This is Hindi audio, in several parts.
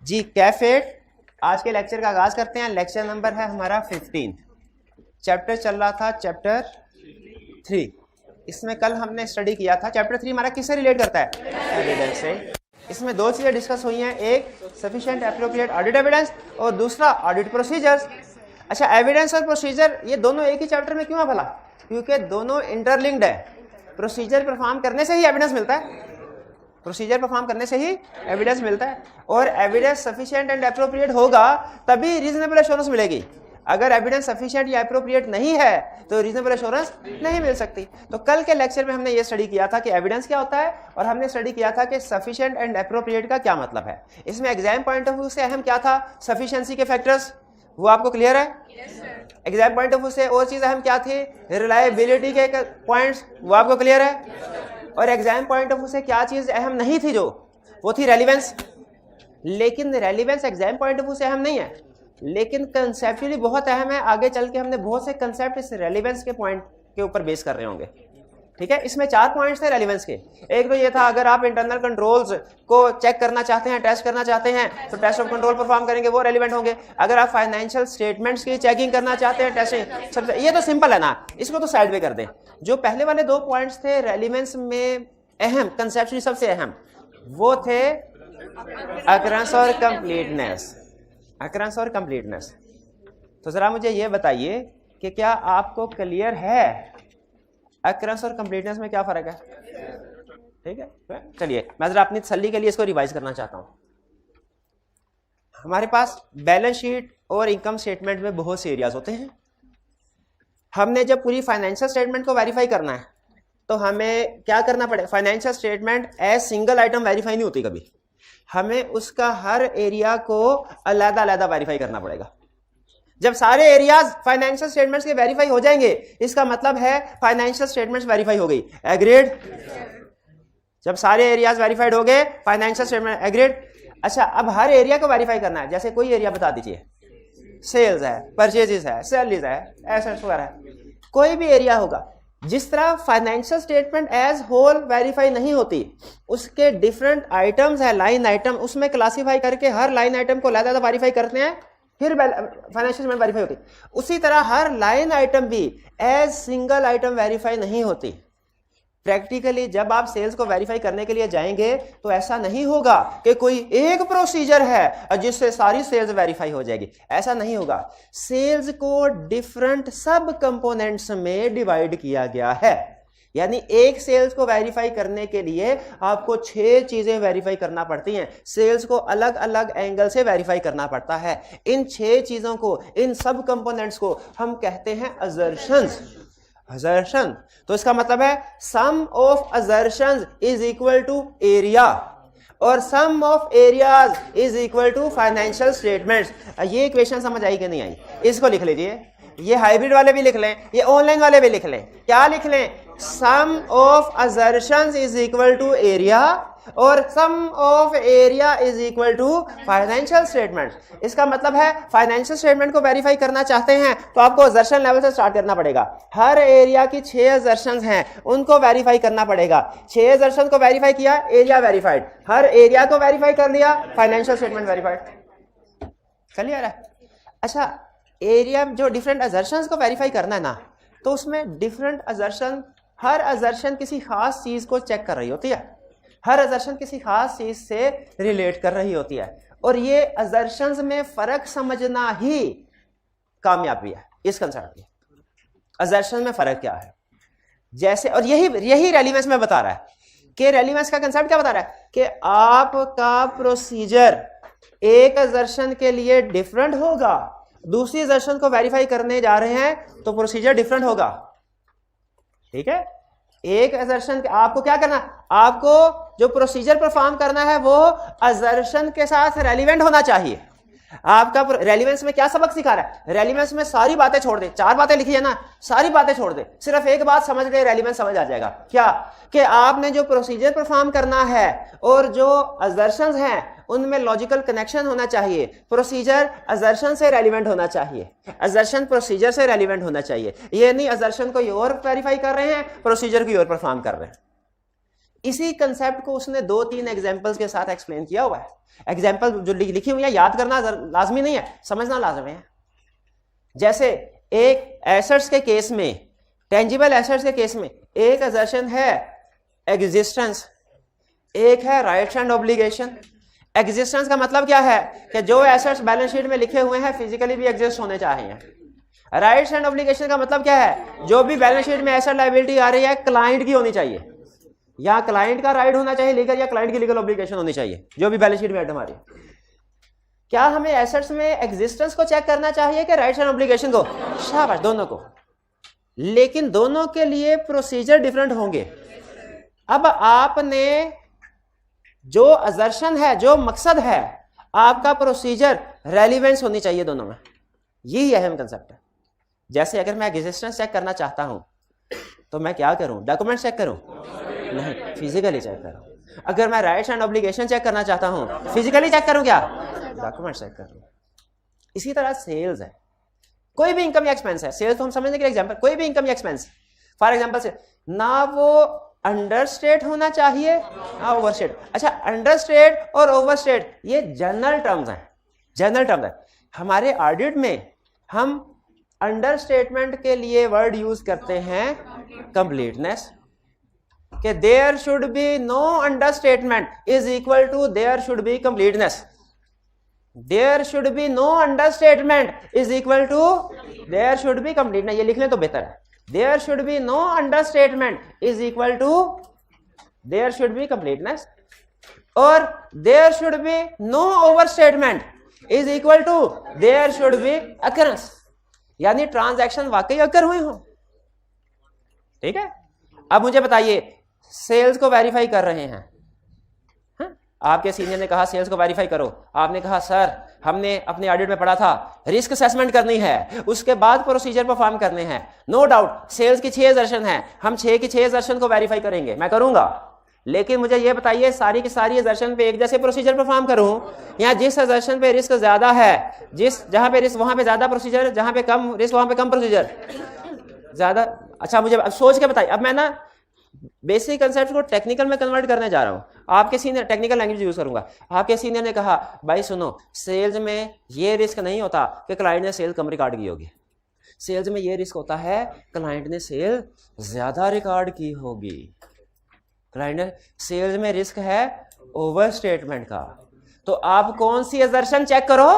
जी कैफेट, आज के लेक्चर का आगाज करते हैं। लेक्चर नंबर है हमारा 15। चैप्टर चल रहा था चैप्टर 3। इसमें कल हमने स्टडी किया था। चैप्टर 3 हमारा किससे रिलेट करता है? एविडेंस से। इसमें दो चीजें डिस्कस हुई हैं, एक सफिशिएंट एप्रोप्रिएट ऑडिट एविडेंस और दूसरा ऑडिट प्रोसीजर्स। अच्छा, एविडेंस और प्रोसीजर ये दोनों एक ही चैप्टर में क्यों है भला? क्योंकि दोनों इंटरलिंक्ड है। प्रोसीजर परफॉर्म करने से ही एविडेंस मिलता है, प्रोसीजर परफॉर्म करने से ही एविडेंस मिलता है। और एविडेंस सफिशिएंट एंड एप्रोप्रिएट होगा तभी रीजनेबल एश्योरेंस मिलेगी। अगर एविडेंस सफिशिएंट या एप्रोप्रिएट नहीं है तो रीजनेबल एश्योरेंस नहीं मिल सकती। तो कल के लेक्चर में हमने ये स्टडी किया था कि एविडेंस क्या होता है और हमने स्टडी किया था कि सफिशिएंट एंड एप्रोप्रिएट का क्या मतलब है। इसमें एग्जाम पॉइंट ऑफ व्यू से अहम क्या था? सफिशिएंसी के फैक्टर्स, वो आपको क्लियर है? एग्जाम पॉइंट ऑफ व्यू से और चीज अहम क्या थी? रिलायबिलिटी के पॉइंट्स, वो आपको क्लियर है? और एग्जाम पॉइंट ऑफ व्यू से क्या चीज अहम नहीं थी? जो वो थी रेलिवेंस। लेकिन relevance exam point of view से अहम नहीं है, लेकिन कंसेप्चुअली बहुत अहम है। आगे चल के हमने बहुत से कंसेप्ट इस रेलिवेंस के पॉइंट के ऊपर बेस कर रहे होंगे। ठीक है, इसमें 4 पॉइंट्स थे रेलिवेंस के। एक तो ये था, अगर आप इंटरनल कंट्रोल्स को चेक करना चाहते हैं, टेस्ट करना चाहते हैं, तो टेस्ट ऑफ कंट्रोल परफॉर्म करेंगे, वो रेलिवेंट होंगे। अगर आप फाइनेंशियल स्टेटमेंट्स की चेकिंग करना चाहते हैं, टेस्टिंग, सब ये तो सिंपल है ना, इसको तो साइड में कर दें। जो पहले वाले 2 पॉइंट्स थे रेलिवेंस में अहम, कंसेप्चुअली सबसे अहम, वो थे अकरेंस और कंप्लीटनेस। अकरेंस और कंप्लीटनेस। तो जरा मुझे ये बताइए कि क्या आपको क्लियर है अकरेंस और कंप्लीटनेस में क्या फर्क है? ठीक है, चलिए मैं जरा अपनी तसल्ली के लिए इसको रिवाइज करना चाहता हूं। हमारे पास बैलेंस शीट और इनकम स्टेटमेंट में बहुत से एरियाज होते हैं। हमने जब पूरी फाइनेंशियल स्टेटमेंट को वेरीफाई करना है तो हमें क्या करना पड़ेगा? Financial statement as single item verify नहीं होती कभी, हमें उसका हर एरिया को अलग अलग वेरीफाई करना पड़ेगा। जब सारे एरियाज फाइनेंशियल स्टेटमेंट्स के वेरीफाई हो जाएंगे, इसका मतलब है फाइनेंशियल स्टेटमेंट्स वेरीफाई हो गई। एग्रीड? जब सारे एरियाज वेरीफाइड हो गए, फाइनेंशियल स्टेटमेंट एग्रीड। अच्छा, अब हर एरिया को वेरीफाई करना है। जैसे कोई एरिया बता दीजिए, सेल्स है, परचेजेस है, सैलरीज है, एसेट्स वगैरह है, कोई भी एरिया होगा। जिस तरह financial statement as whole verify नहीं होती, उसके डिफरेंट आइटम्स है, लाइन आइटम, उसमें क्लासीफाई करके हर लाइन आइटम को अलग-अलग वेरीफाई करते हैं, फिर फाइनेंशियल स्टेटमेंट वेरीफाई होती। उसी तरह हर लाइन आइटम भी एज सिंगल आइटम वेरीफाई नहीं होती। प्रैक्टिकली जब आप सेल्स को वेरीफाई करने के लिए जाएंगे तो ऐसा नहीं होगा कि कोई एक प्रोसीजर है जिससे सारी सेल्स वेरीफाई हो जाएगी, ऐसा नहीं होगा। सेल्स को डिफरेंट सब कंपोनेंट्स में डिवाइड किया गया है। यानी एक सेल्स को वेरीफाई करने के लिए आपको 6 चीजें वेरीफाई करना पड़ती हैं। सेल्स को अलग अलग एंगल से वेरीफाई करना पड़ता है। इन 6 चीजों को, इन सब कंपोनेंट्स को हम कहते हैं असर्शंस। असर्शन, तो इसका मतलब है sum of assertions is equal to area और sum of areas is equal to financial statements. ये इक्वेशन समझ आई कि नहीं आई? इसको लिख लीजिए। ये हाइब्रिड वाले भी लिख लें, ये ऑनलाइन वाले भी लिख लें। क्या लिख लें? Sum of assertions is equal to area और sum of area is equal to financial statement. इसका मतलब है फाइनेंशियल स्टेटमेंट को वेरीफाई करना चाहते हैं तो आपको असर्शन लेवल से स्टार्ट करना पड़ेगा। हर एरिया की 6 असर्शंस हैं, उनको वेरीफाई करना पड़ेगा। 6 असर्शन को वेरीफाई किया, एरिया वेरीफाइड। हर एरिया को वेरीफाई कर लिया, फाइनेंशियल स्टेटमेंट वेरीफाइड। क्लियर है? अच्छा, एरिया जो डिफरेंट असर्शंस को वेरीफाई करना है ना, तो उसमें डिफरेंट असर्शन, हर असर्शन किसी खास चीज को चेक कर रही होती है, हर असर्शन किसी खास चीज से रिलेट कर रही होती है। और ये असर्शंस में फर्क समझना ही कामयाबी है इस कंसेप्ट की। असर्शन में फर्क क्या है? जैसे, और यही रेलिवेंस में बता रहा है कि रेलिवेंस का कंसेप्ट क्या बता रहा है कि आपका प्रोसीजर एक असर्शन के लिए डिफरेंट होगा, दूसरी असर्शन को वेरीफाई करने जा रहे हैं तो प्रोसीजर डिफरेंट होगा। ठीक है, एक असर्शन आपको क्या करना, आपको जो प्रोसीजर परफॉर्म करना है वो असर्शन के साथ रेलिवेंट होना चाहिए। आपका रेलिवेंस में क्या सबक सिखा रहा है? रेलिवेंस में सारी बातें छोड़ दे, 4 बातें लिखी है ना, सारी बातें छोड़ दे, सिर्फ एक बात समझ ले, रेलिवेंस समझ आ जाएगा। क्या? कि आपने जो प्रोसीजर परफॉर्म करना है और जो असर्शंस हैं उनमें लॉजिकल कनेक्शन होना चाहिए। प्रोसीजर असर्शन से रेलिवेंट होना चाहिए, असर्शन प्रोसीजर से रेलिवेंट होना चाहिए। ये नहीं असर्शन को और वेरीफाई कर रहे हैं, प्रोसीजर की और परफॉर्म कर रहे हैं। इसी कंसेप्ट को उसने 2-3 एग्जांपल्स के साथ एक्सप्लेन किया हुआ है। एग्जांपल जो लिखी हुई है याद करना लाजमी नहीं है, समझना लाजमी है। जैसे एक एसेट्स के केस में, टेंजिबल एसेट्स के केस में एक असर्शन है एग्जिस्टेंस, एक है राइट्स एंड ऑब्लिगेशन। एग्जिस्टेंस का मतलब क्या है कि जो एसेट्स बैलेंस शीट में लिखे हुए हैं फिजिकली भी एग्जिस्ट होने चाहिए। राइट्स एंड ऑब्लिगेशन का मतलब क्या है, जो भी बैलेंस शीट में एसेट लायबिलिटी आ रही है क्लाइंट की होनी चाहिए, या क्लाइंट का राइट होना चाहिए लीगल, या क्लाइंट की लीगल ऑब्लिगेशन होनी चाहिए जो भी बैलेंस शीट में आइटम आ रही है। क्या हमें एसेट्स में एग्जिस्टेंस को चेक करना चाहिए कि राइट्स एंड ऑब्लिगेशन को? शाबाश, दोनों को। लेकिन दोनों के लिए प्रोसीजर डिफरेंट होंगे। अब आपने जो असर्शन है, जो मकसद है, आपका प्रोसीजर रेलिवेंस होनी चाहिए दोनों में। यही अहम कंसेप्ट है। जैसे अगर मैं एग्जिस्टेंस चेक करना चाहता हूं तो मैं क्या करूं? डॉक्यूमेंट चेक करूं? नहीं, फिजिकली चेक करूं। अगर मैं राइट्स एंड ऑब्लिगेशन चेक करना चाहता हूं, फिजिकली चेक करूं क्या? डॉक्यूमेंट चेक करूं। इसी तरह सेल्स है, कोई भी इनकम या एक्सपेंस है। सेल्स तो हम समझने के लिए एग्जांपल, कोई भी इनकम या एक्सपेंस, फॉर एग्जांपल से ना वो अंडरस्टेट होना चाहिए ना ओवरस्टेट। अच्छा, अंडरस्टेट और ओवरस्टेट ये जनरल टर्म्स हैं, जनरल टर्म्स है। हमारे ऑडिट में हम अंडरस्टेटमेंट के लिए वर्ड यूज करते हैं कंप्लीटनेस, कि there should be no understatement is equal to there should be completeness. There should be no understatement is equal to there should be completeness. ये लिख लें तो बेहतर है। There should be no understatement is equal to there should be completeness, और there should be no overstatement is equal to there should be occurrence, यानी ट्रांजैक्शन वाकई अकर हुए हो। ठीक है। अब मुझे बताइए, सेल्स को वेरीफाई कर रहे हैं, आपके सीनियर ने कहा सेल्स को वेरीफाई करो, आपने कहा सर हमने अपने ऑडिट में पढ़ा था रिस्क असेसमेंट करनी है, उसके बाद प्रोसीजर परफॉर्म करने हैं। नो डाउट सेल्स की 6 असर्शन है, हम 6 की 6 असर्शन को वेरीफाई करेंगे, मैं करूंगा। लेकिन मुझे यह बताइए सारी की सारी असर्शन पे एक जैसे प्रोसीजर परफॉर्म करूं, या जिस असर्शन पे रिस्क ज्यादा है, जहां पे रिस्क वहां पे ज्यादा प्रोसीजर, जहां पे कम रिस्क वहां पे कम प्रोसीजर ज्यादा। अच्छा, मुझे अब सोच के बताइए। अब मैं ना बेसिक कंसेप्ट को टेक्निकल में कन्वर्ट करने जा रहा हूं। आपके सीनियर, टेक्निकल लैंग्वेज यूज करूंगा, आपके सीनियर ने कहा भाई सुनो, सेल्स में ये रिस्क नहीं होता कि क्लाइंट ने सेल कम रिकॉर्ड की होगी, सेल्स में ये रिस्क होता है क्लाइंट ने सेल ज्यादा रिकॉर्ड की होगी। क्लाइंट ने सेल्स में रिस्क है ओवर स्टेटमेंट का। तो आप कौन सी असर्शन चेक करो?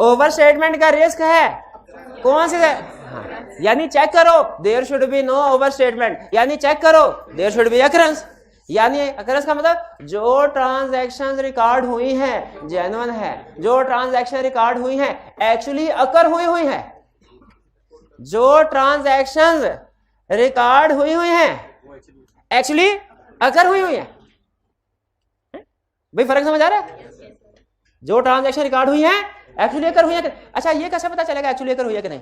ओवर स्टेटमेंट का रिस्क है कौन सी है? यानी चेक करो there should be no over statement, यानी चेक करो देयर शुड बी अकरेंस। यानी अकरेंस का मतलब जो ट्रांजैक्शंस रिकॉर्ड हुई हैं जेन्युइन है, जो ट्रांजैक्शन रिकॉर्ड हुई हैं एक्चुअली अकर हुई हैं, जो ट्रांजैक्शंस रिकॉर्ड हुई हैं एक्चुअली अकर हुई हैं। भाई फर्क समझ आ रहा है? जो ट्रांजैक्शन रिकॉर्ड हुई हैं एक्चुअली अकर हुई है। अच्छा, ये कैसे पता चलेगा एक्चुअली अकर हुई है कि नहीं?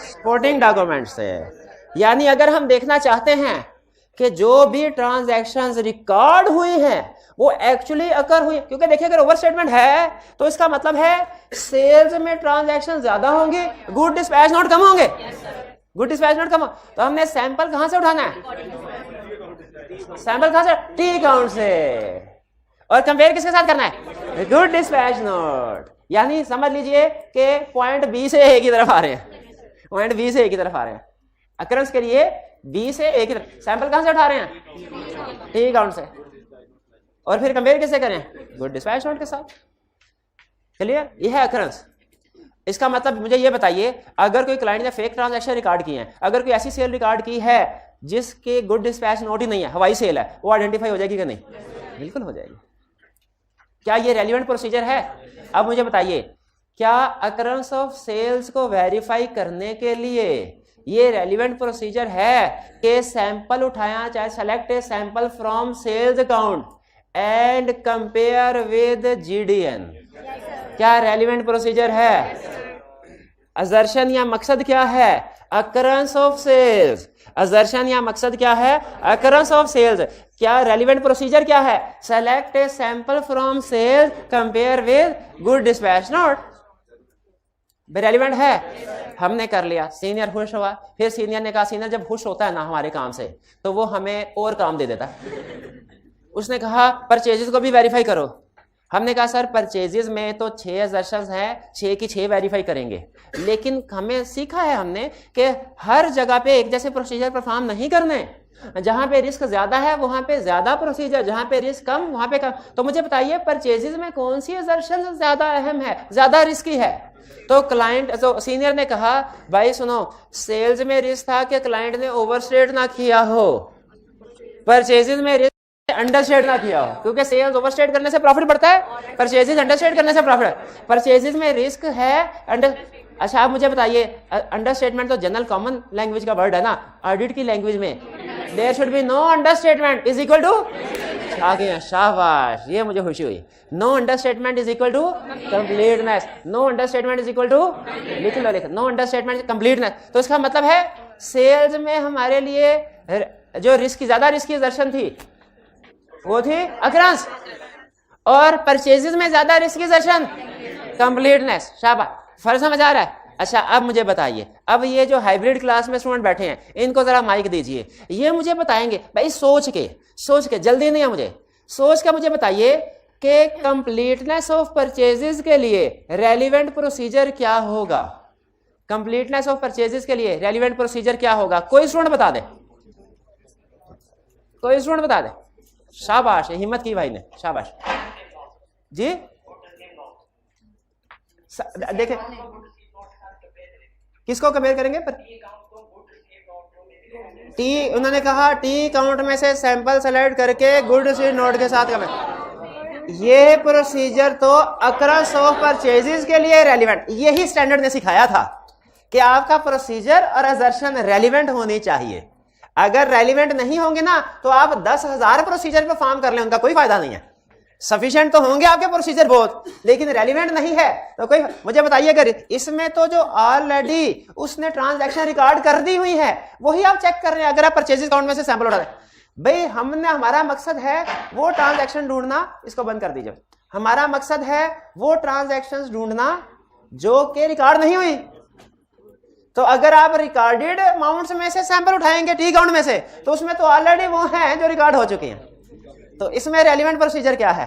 सपोर्टिंग डॉक्यूमेंट से। यानी अगर हम देखना चाहते हैं कि जो भी ट्रांजैक्शंस रिकॉर्ड हुई हैं वो एक्चुअली अकर हुई, क्योंकि देखिए अगर ओवर स्टेटमेंट है तो इसका मतलब है सेल्स में ट्रांजैक्शन ज्यादा होंगे, गुड डिस्पैच नोट कम होंगे, गुड डिस्पैच नोट कम। तो हमने सैंपल कहां से उठाना है? सैंपल कहां से? टी काउंट से। और कंपेयर किसके साथ करना है? Good dispatch note. यानी समझ लीजिए कि पॉइंट बी से ए की तरफ आ रहे हैं, पॉइंट बी से ए की तरफ आ रहे हैं, अकरेंस के लिए बी से ए की तरफ। सैंपल कहां से उठा रहे हैं? टी काउंट से। और फिर कंपेयर किससे करें? गुड डिस्पैच नोट के साथ। क्लियर? यह है अकरेंस। इसका मतलब मुझे ये बताइए, अगर कोई क्लाइंट ने फेक ट्रांजैक्शन रिकॉर्ड की है, अगर कोई ऐसी सेल रिकॉर्ड की है जिसके गुड डिस्पैच नोट ही नहीं है, हवाई सेल है, वो आइडेंटिफाई हो जाएगी कि नहीं? बिल्कुल हो जाएगी। क्या ये रेलिवेंट प्रोसीजर है? अब मुझे बताइए, क्या अकरेंस ऑफ सेल्स को वेरीफाई करने के लिए ये रेलिवेंट प्रोसीजर है कि सैंपल उठाया, चाहे select a sample from sales account and compare with GDN? क्या रेलिवेंट प्रोसीजर है? असर्शन या मकसद क्या है? Occurrence of sales. असर्शन या मकसद क्या है? Occurrence of sales. क्या रेलिवेंट प्रोसीजर क्या है? Select a sample from sales, compare with good dispatch note. Relevant है, हमने कर लिया, सीनियर खुश हुआ। फिर सीनियर ने कहा सीनियर जब खुश होता है ना हमारे काम से तो वो हमें और काम दे देता है। उसने कहा परचेजेस को भी वेरीफाई करो। हमने कहा सर परचेजेस में तो 6 असर्शंस हैं, 6 की 6 वेरीफाई करेंगे, लेकिन हमें सीखा है हमने कि हर जगह पे एक जैसे प्रोसीजर परफॉर्म नहीं करने। जहां पे रिस्क ज्यादा है वहां पे ज्यादा प्रोसीजर, जहां पे रिस्क कम वहां पे कम। तो मुझे बताइए परचेजेस में कौन सी असर्शन ज्यादा अहम है, ज्यादा रिस्की है? तो क्लाइंट, तो सीनियर ने कहा भाई सुनो, सेल्स में रिस्क था कि क्लाइंट ने ओवरस्टेट ना किया हो, परचेजेस में रिस्क अंडरस्टेट ना किया हो, क्योंकि सेल्स ओवरस्टेट करने से प्रॉफिट बढ़ता है, परचेजेस अंडरस्टेट करने से प्रॉफिट। परचेजेस में रिस्क है अंडर। अच्छा आप मुझे बताइए, अंडरस्टेटमेंट तो जनरल कॉमन लैंग्वेज का वर्ड है ना, ऑडिट की लैंग्वेज में there should be no understatement is equal to, आ गया शाबाश, ये मुझे खुशी हुई। No understatement is equal to completeness, no understatement is equal to, लिख लो लिख, नो अंडरस्टेटमेंट कंप्लीटनेस। तो इसका मतलब है सेल्स में हमारे लिए जो रिस्क, ज्यादा रिस्की दर्शन थी वो थी अक्रंस, और परचेजेस में ज्यादा रिस्की दर्शन कंप्लीटनेस। शाबाश, फर्क समझ आ रहा है? अच्छा अब मुझे बताइए, अब ये जो हाइब्रिड क्लास में स्टूडेंट बैठे हैं इनको जरा माइक दीजिए, ये मुझे बताएंगे भाई सोच के, जल्दी नहीं है मुझे, सोच के मुझे बताइए कि कंप्लीटनेस ऑफ परचेजेस के लिए रेलिवेंट प्रोसीजर क्या होगा? कंप्लीटनेस ऑफ परचेजेस के लिए रेलिवेंट प्रोसीजर क्या होगा? कोई स्टूडेंट बता दे, कोई स्टूडेंट बता दे। शाबाश, हिम्मत की भाई ने, शाबाश जी। देखें किसको कंपेयर करेंगे? पर टी, उन्होंने कहा टी काउंट में से सैंपल सेलेक्ट करके गुड सी नोट के साथ कंपेयर। ये प्रोसीजर तो अक्रंस ऑफ परचेजेस के लिए रेलिवेंट, यही स्टैंडर्ड ने सिखाया था कि आपका प्रोसीजर और असर्शन रेलिवेंट होनी चाहिए। अगर रेलिवेंट नहीं होंगे ना तो आप 10,000 प्रोसीजर पे फॉर्म कर लें, उनका कोई फायदा नहीं है। सफिशिएंट तो होंगे आपके प्रोसीजर बहुत, लेकिन रेलिवेंट नहीं है तो कोई। मुझे बताइए अगर इसमें तो जो ऑलरेडी उसने ट्रांजैक्शन रिकॉर्ड कर दी हुई है वही आप चेक कर रहे हैं, अगर आप परचेजेस अकाउंट में से सैंपल उठा रहे भाई, हमने, हमारा मकसद है वो ट्रांजैक्शन ढूंढना, इसको बंद कर दीजिए, हमारा मकसद है वो ट्रांजैक्शंस ढूंढना जो कि रिकॉर्ड नहीं हुई। तो अगर आप रिकॉर्डेड अमाउंट्स में से सैंपल उठाएंगे टी अकाउंट में से, तो उसमें तो ऑलरेडी वो हैं जो रिकॉर्ड हो चुके हैं। तो इसमें रेलिवेंट प्रोसीजर क्या है?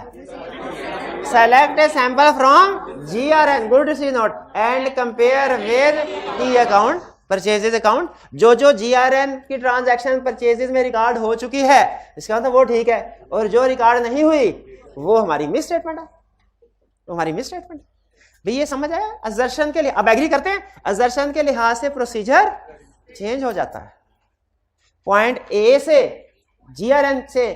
Select a sample from GRN good see note and compare with T account, purchases account. जो GRN की ट्रांजैक्शन परचेजेस में रिकॉर्ड हो चुकी है इसका मतलब वो ठीक है, और जो रिकॉर्ड नहीं हुई वो हमारी मिस स्टेटमेंट है, वो हमारी मिस स्टेटमेंट। भाई ये समझ आया? असर्शन के लिए अब एग्री करते हैं, असर्शन के लिहाज से प्रोसीजर चेंज हो जाता है। पॉइंट ए से GRN से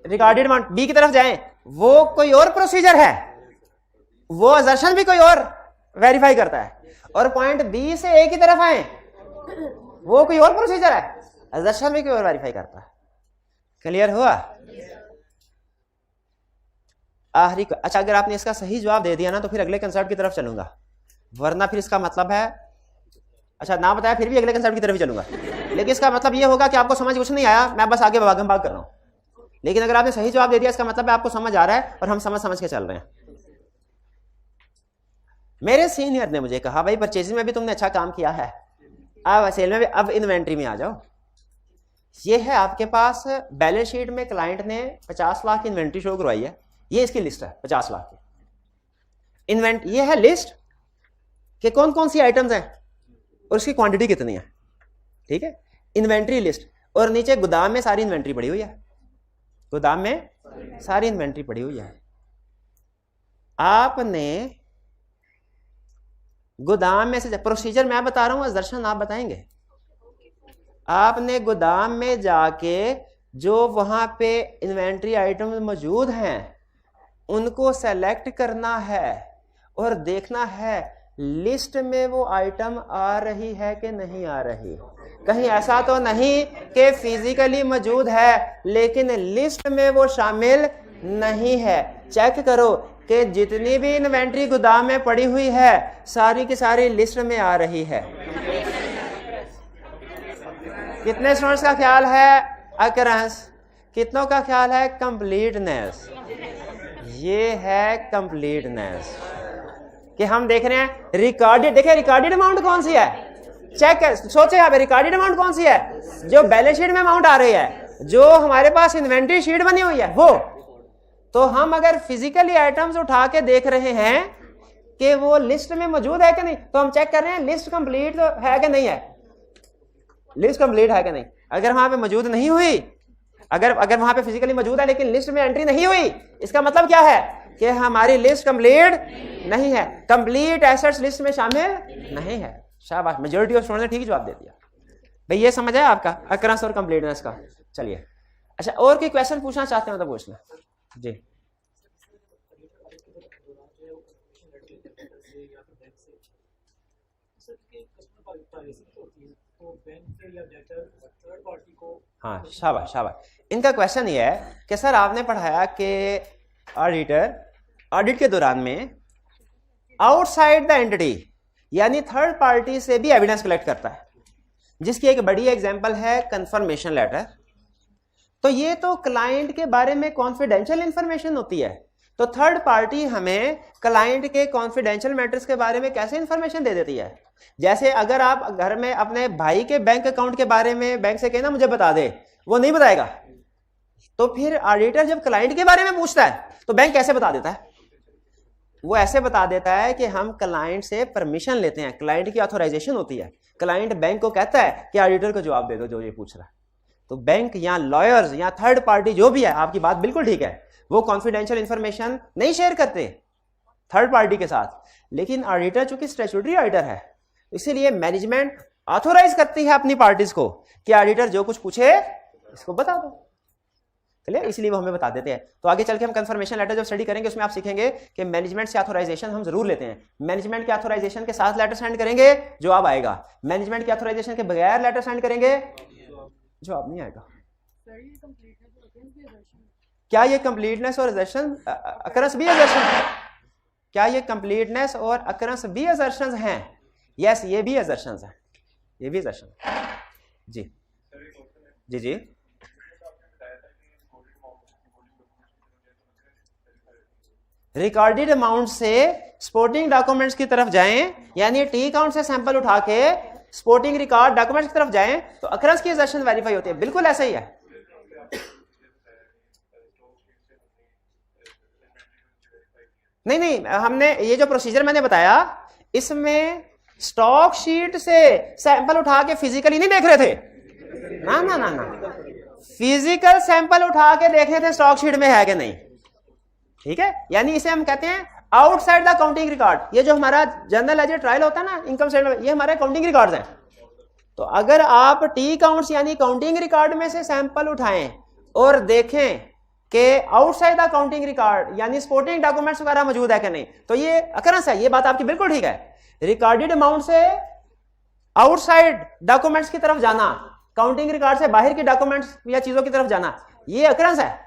रिकॉर्डेड अमाउंट बी की तरफ जाएं, वो कोई और प्रोसीजर है, वो असर्शन भी कोई और वेरीफाई करता है, और पॉइंट बी से ए की तरफ आए वो कोई और प्रोसीजर है, असर्शन भी कोई और वेरीफाई करता है। क्लियर हुआ? आखिरी, अच्छा अगर आपने इसका सही जवाब दे दिया ना तो फिर अगले कंसेप्ट की तरफ चलूंगा, वरना फिर इसका मतलब है, अच्छा ना बताया फिर भी अगले कंसेप्ट की तरफ ही चलूंगा, लेकिन इसका मतलब ये होगा कि आपको समझ कुछ नहीं आया, मैं बस आगे भागम भाग कर रहा हूं। लेकिन अगर आपने सही जवाब दे दिया इसका मतलब है आपको समझ आ रहा है और हम समझ के चल रहे हैं। मेरे सीनियर ने मुझे कहा भाई परचेजिंग में भी तुमने अच्छा काम किया है, अब सेल में भी, अब इन्वेंट्री में आ जाओ। ये है आपके पास बैलेंस शीट में क्लाइंट ने 50 लाख की इन्वेंट्री शो करवाई है, ये इसकी लिस्ट है 50 लाख की इन्वेंट, ये है लिस्ट कि कौन कौन सी आइटम्स हैं और उसकी क्वांटिटी कितनी है, ठीक है, इन्वेंट्री लिस्ट। और नीचे गोदाम में सारी इन्वेंट्री पड़ी हुई है, गोदाम में सारी इन्वेंट्री पड़ी हुई है। आपने गोदाम में से, प्रोसीजर मैं बता रहा हूं, दर्शन आप बताएंगे, आपने गोदाम में जाके जो वहां पे इन्वेंट्री आइटम मौजूद हैं उनको सेलेक्ट करना है और देखना है लिस्ट में वो आइटम आ रही है कि नहीं आ रही। कहीं ऐसा तो नहीं कि फिजिकली मौजूद है लेकिन लिस्ट में वो शामिल नहीं है। चेक करो कि जितनी भी इन्वेंट्री गोदाम में पड़ी हुई है सारी की सारी लिस्ट में आ रही है। कितने स्टूडेंट्स का ख्याल है अकरेंस, कितनों का ख्याल है कंप्लीटनेस? ये है कंप्लीटनेस। कि हम देख रहे हैं रिकॉर्डेड, देखिए रिकॉर्डेड अमाउंट कौन सी है, चेक सोचे आप, रिकॉर्डेड अमाउंट कौन सी है, जो बैलेंस शीट में अमाउंट आ रही है, जो हमारे पास इन्वेंटरी शीट बनी हुई है वो। तो हम अगर फिजिकली आइटम्स उठा के देख रहे हैं कि वो लिस्ट में मौजूद है कि नहीं, तो हम चेक कर रहे हैं लिस्ट कंप्लीट है कि नहीं है, लिस्ट कंप्लीट है कि नहीं। अगर वहां पे मौजूद नहीं हुई, अगर वहां पे फिजिकली मौजूद है लेकिन लिस्ट में एंट्री नहीं हुई, इसका मतलब क्या है कि हमारी लिस्ट कंप्लीट नहीं है, कंप्लीट एसेट्स लिस्ट में शामिल नहीं है। शाबाश, मेजॉरिटी ऑफ स्टूडेंट्स ने ठीक जवाब दे दिया। भाई ये समझ आया आपका अकरेंस और कंप्लीटनेस का। चलिए अच्छा, और कोई क्वेश्चन पूछना चाहते हो तो पूछना जी। हाँ शाबाश शाबाश। इनका क्वेश्चन ये है कि सर आपने पढ़ाया कि ऑडिट के दौरान में आउटसाइड द एंटिटी यानी थर्ड पार्टी से भी एविडेंस कलेक्ट करता है, जिसकी एक बड़ी एग्जांपल है कंफर्मेशन लेटर। तो ये तो क्लाइंट के बारे में कॉन्फिडेंशियल इंफॉर्मेशन होती है, तो थर्ड पार्टी हमें क्लाइंट के कॉन्फिडेंशियल मैटर्स के बारे में कैसे इंफॉर्मेशन दे देती है। जैसे अगर आप घर में अपने भाई के बैंक अकाउंट के बारे में बैंक से कहना मुझे बता दे, वो नहीं बताएगा, तो फिर ऑडिटर जब क्लाइंट के बारे में पूछता है तो बैंक कैसे बता देता है? वो ऐसे बता देता है कि हम क्लाइंट से परमिशन लेते हैं, क्लाइंट की ऑथोराइजेशन होती है, क्लाइंट बैंक को कहता है कि ऑडिटर को जवाब दे दो जो ये पूछ रहा है। तो बैंक या लॉयर्स या थर्ड पार्टी जो भी है, आपकी बात बिल्कुल ठीक है, वो कॉन्फिडेंशियल इंफॉर्मेशन नहीं शेयर करते थर्ड पार्टी के साथ, लेकिन ऑडिटर चूंकि स्टैट्यूटरी ऑडिटर है, इसीलिए मैनेजमेंट ऑथोराइज करती है अपनी पार्टीज को कि ऑडिटर जो कुछ पूछे इसको बता दो। चलिए, इसलिए वो हमें बता देते हैं। तो आगे चल के हम कंफर्मेशन लेटर जब स्टडी करेंगे उसमें आप सीखेंगे कि मैनेजमेंट से ऑथोराइजेशन हम जरूर लेते हैं, मैनेजमेंट के ऑथोराइजेशन के साथ लेटर सेंड करेंगे जवाब आएगा, मैनेजमेंट के ऑथोराइजेशन के बगैर लेटर सेंड करेंगे जवाब नहीं आएगा। क्या ये कंप्लीटनेस और असर्शन अकरेंस भी असर्शन, क्या ये कंप्लीटनेस और अकरेंस भी असर्शन हैं? यस, ये भी असर्शन है, ये भी असर्शन जी जी जी। रिकॉर्डेड अमाउंट से स्पोर्टिंग डॉक्यूमेंट्स की तरफ जाएं, यानी टी अकाउंट से सैंपल उठा के स्पोर्टिंग रिकॉर्ड डॉक्यूमेंट्स की तरफ जाएं तो अकरेंस की असर्शन वेरीफाई होती है। बिल्कुल ऐसा ही है। नहीं नहीं, हमने ये जो प्रोसीजर मैंने बताया इसमें स्टॉक शीट से सैंपल उठा के फिजिकली नहीं देख रहे थे, ना ना ना ना, फिजिकल सैंपल उठा के देख रहे थे स्टॉक शीट में है कि नहीं। ठीक है, यानी इसे हम कहते हैं आउटसाइड द काउंटिंग रिकॉर्ड। ये जो हमारा जनरल लेजर ट्रायल होता है ना इनकम स्टेटमेंट, ये हमारे काउंटिंग रिकॉर्ड्स हैं। तो अगर आप टी काउंट्स यानी काउंटिंग रिकॉर्ड में से सैंपल उठाएं और देखें कि आउटसाइड द काउंटिंग रिकॉर्ड यानी स्पोर्टिंग डॉक्यूमेंट्स वगैरह मौजूद है कि नहीं, तो ये अकरेंस है। ये बात आपकी बिल्कुल ठीक है। रिकॉर्डेड अमाउंट से आउटसाइड डॉक्यूमेंट्स की तरफ जाना, काउंटिंग रिकॉर्ड से बाहर की डॉक्यूमेंट्स या चीजों की तरफ जाना, ये अकरेंस है।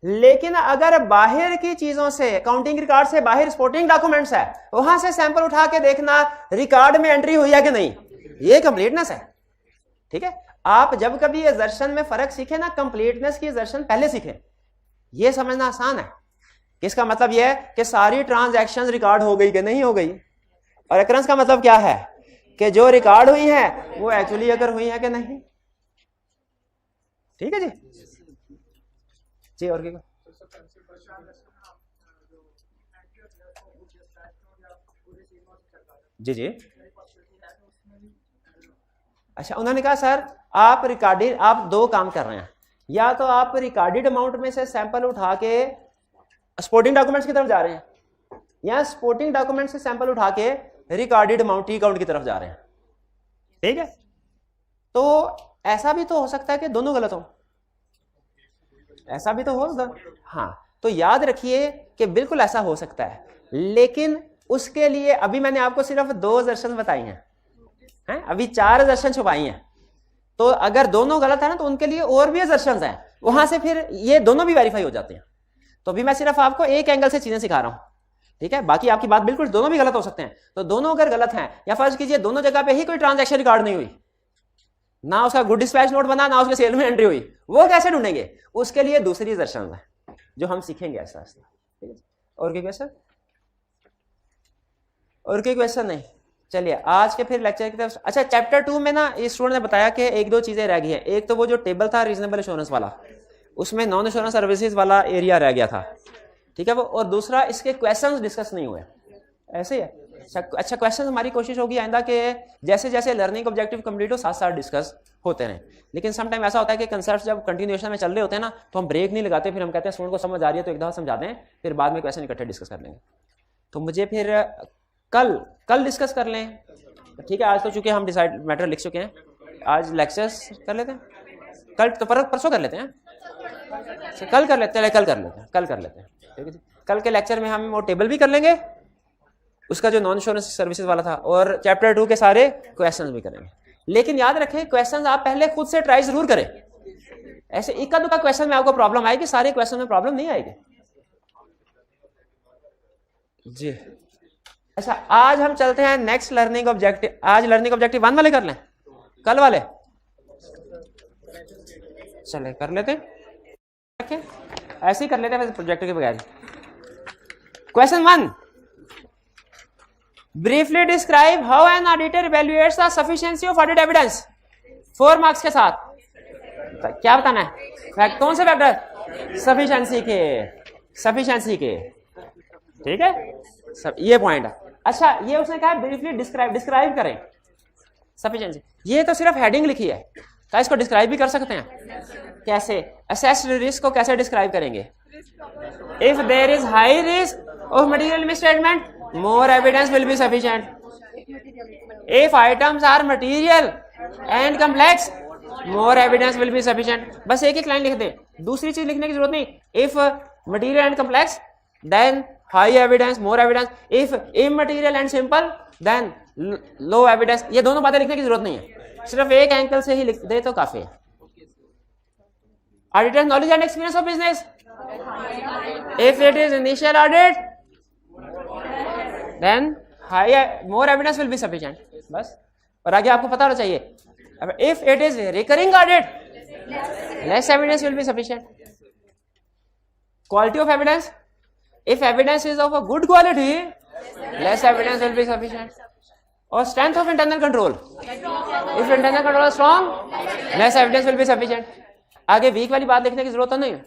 लेकिन अगर बाहर की चीजों से, काउंटिंग रिकॉर्ड से बाहर स्पोर्टिंग डॉक्यूमेंट्स है, वहां से सैंपल उठा के देखना रिकॉर्ड में एंट्री हुई है कि नहीं, ये कंप्लीटनेस है। ठीक है, आप जब कभी असर्शन में फर्क सीखे ना, कंप्लीटनेस की असर्शन पहले सीखें। ये समझना आसान है। इसका मतलब यह है कि सारी ट्रांजैक्शंस रिकॉर्ड हो गई कि नहीं हो गई, और अकरेंस का मतलब क्या है कि जो रिकॉर्ड हुई है वो एक्चुअली अगर हुई है कि नहीं। ठीक है जी जी। और क्या जी जी। अच्छा, उन्होंने कहा सर आप रिकॉर्डेड, आप दो काम कर रहे हैं, या तो आप रिकॉर्डेड अमाउंट में से सैंपल उठा के स्पोर्टिंग डॉक्यूमेंट्स की तरफ जा रहे हैं, या स्पोर्टिंग डॉक्यूमेंट से सैंपल उठा के रिकॉर्डेड अमाउंट टी अकाउंट की तरफ जा रहे हैं। ठीक है, तो ऐसा भी तो हो सकता है कि दोनों गलत हो, ऐसा भी तो हो सकता। हाँ, तो याद रखिए कि बिल्कुल ऐसा हो सकता है, लेकिन उसके लिए अभी मैंने आपको सिर्फ 2 असर्शन बताई हैं, अभी 4 असर्शन छुपाई हैं। तो अगर दोनों गलत है ना तो उनके लिए और भी असर्शंस हैं, वहां से फिर ये दोनों भी वेरीफाई हो जाते हैं। तो अभी मैं सिर्फ आपको एक एंगल से चीजें सिखा रहा हूं। ठीक है, बाकी आपकी बात बिल्कुल, दोनों भी गलत हो सकते हैं। तो दोनों अगर गलत हैं, या फर्ज कीजिए दोनों जगह पे ही कोई ट्रांजैक्शन रिकॉर्ड नहीं हुई, ना उसका गुड डिस्पैच नोट बना, ना उसके सेल में एंट्री हुई, वो कैसे ढूंढेंगे? उसके लिए दूसरी असर्शन है जो हम सीखेंगे ऐसा। ठीक है, और क्या सर? और कोई क्वेश्चन नहीं? चलिए आज के फिर लेक्चर की तरफ। अच्छा, चैप्टर 2 में ना इस स्टूडेंट ने बताया कि एक दो चीजें रह गई हैं। एक तो वो जो टेबल था रीजनेबल एश्योरेंस वाला, उसमें नॉन एश्योरेंस सर्विसेज वाला एरिया रह गया था, ठीक है वो। और दूसरा, इसके क्वेश्चंस डिस्कस नहीं हुए, ऐसे ही है। अच्छा, क्वेश्चन हमारी कोशिश होगी आइंदा के जैसे जैसे लर्निंग ऑब्जेक्टिव कंप्लीट हो साथ साथ डिस्कस होते रहें। लेकिन सम टाइम ऐसा होता है कि कंसेप्ट जब कंटिन्यूएशन में चल रहे होते हैं ना, तो हम ब्रेक नहीं लगाते, फिर हम कहते हैं स्टूडेंट को समझ आ रही है तो एक दफा समझा दें, फिर बाद में क्वेश्चन इकट्ठे डिस्कस कर लेंगे। तो मुझे फिर कल डिस्कस कर लें, ठीक है। आज तो चूंकि हम डिसाइड मैटर लिख चुके हैं, आज लेक्चर्स कर लेते हैं, कल तो परसों कर लेते हैं, कल कर लेते हैं, ठीक है जी। कल के लेक्चर में हम वो टेबल भी कर लेंगे, उसका जो नॉन इंश्योरेंस सर्विसेज वाला था, और चैप्टर 2 के सारे क्वेश्चंस भी करेंगे। लेकिन याद रखें, क्वेश्चंस आप पहले खुद से ट्राई जरूर करें। ऐसे इक्का दुक्का क्वेश्चन में आपको प्रॉब्लम आएगी, सारे क्वेश्चन में प्रॉब्लम नहीं आएगी जी। अच्छा, आज हम चलते हैं नेक्स्ट लर्निंग ऑब्जेक्टिव। आज लर्निंग ऑब्जेक्टिव 1 वाले कर लें, कल वाले चले कर लेते हैं, ऐसे ही कर लेते हैं प्रोजेक्ट के बगैर। Question 1, briefly describe how an auditor evaluates the sufficiency of audit evidence. 4 marks के साथ क्या बताना है? कौन से फैक्टर? सफिशिएंसी के, ठीक है सब, ये पॉइंट है। अच्छा, ये उसने कहा ब्रीफली डिस्क्राइब करें सफिशिएंसी। ये तो सिर्फ हेडिंग लिखी है, क्या इसको डिस्क्राइब भी कर सकते हैं? कैसे? असेस्ड रिस्क को कैसे डिस्क्राइब करेंगे? If there is high risk of material misstatement, more evidence will be sufficient. If items are material and complex, more evidence will be sufficient. बस एक लाइन लिख दें, दूसरी चीज लिखने की जरूरत नहीं। If material and complex, then high evidence, more evidence. If immaterial and simple, then low evidence. ये दोनों बातें लिखने की जरूरत नहीं है, सिर्फ एक एंगल से ही लिख दे तो काफी है। Auditor's knowledge and experience of business. If it is initial audit, then more evidence will be sufficient. बस, और आगे आपको पता होना चाहिए, if it is recurring audit, less evidence will be sufficient. Quality of evidence, if evidence is of a good quality, less evidence will be sufficient. Or strength of internal control, if internal control is strong, less evidence will be sufficient. आगे वीक वाली बात लिखने की जरूरत तो नहीं है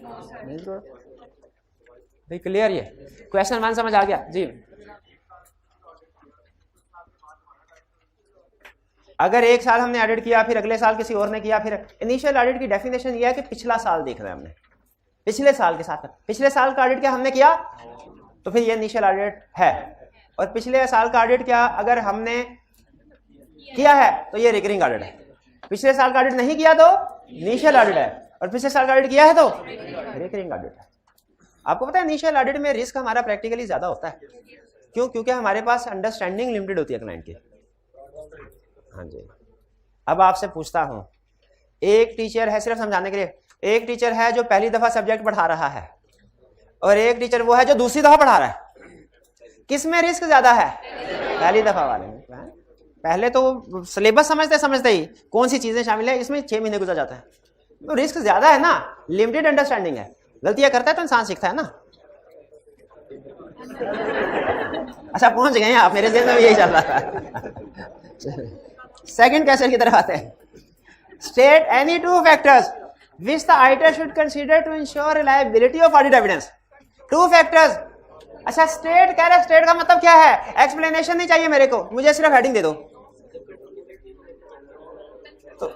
भाई, क्लियर? ये क्वेश्चन 1 समझ आ गया जी। अगर एक साल हमने ऑडिट किया, फिर अगले साल किसी और ने किया, फिर इनिशियल ऑडिट की डेफिनेशन यह है कि पिछला साल देख रहे हैं हमने, पिछले साल के साथ पिछले साल का ऑडिट क्या हमने किया, तो फिर ये इनिशियल ऑडिट है। और पिछले साल का ऑडिट क्या अगर हमने किया है तो ये रिकरिंग ऑडिट है। पिछले साल का ऑडिट नहीं किया तो इनिशियल ऑडिट है, और पिछले साल का ऑडिट किया है तो रिकरिंग ऑडिट है। आपको पता है इनिशियल ऑडिट में रिस्क हमारा प्रैक्टिकली ज्यादा होता है, क्यों? क्योंकि हमारे पास अंडरस्टैंडिंग लिमिटेड होती है क्लाइंट की। हाँ जी। अब आपसे पूछता हूं, एक टीचर है, सिर्फ समझाने के लिए, एक टीचर है जो पहली दफा सब्जेक्ट पढ़ा रहा है, और एक टीचर वो है जो दूसरी दफा पढ़ा रहा है। किस में रिस्क ज्यादा है? पहली दफा वाले में। पहले तो सिलेबस समझते ही कौन सी चीजें शामिल है, इसमें 6 महीने गुजर जाता है, तो रिस्क ज्यादा है ना, लिमिटेड अंडरस्टैंडिंग है, गलतियां करता है तो इंसान सीखता है ना। अच्छा, पहुंच गए हैं आप, मेरे ज़हन में यही चल रहा था। सेकंड क्वेश्चन की तरफ आते हैं। State any 2 factors which the auditor should consider to ensure reliability of audit evidence. 2 factors. अच्छा, स्टेट कह रहे, स्टेट का मतलब क्या है? एक्सप्लेनेशन नहीं चाहिए मेरे को, मुझे सिर्फ हेडिंग दे दो। तो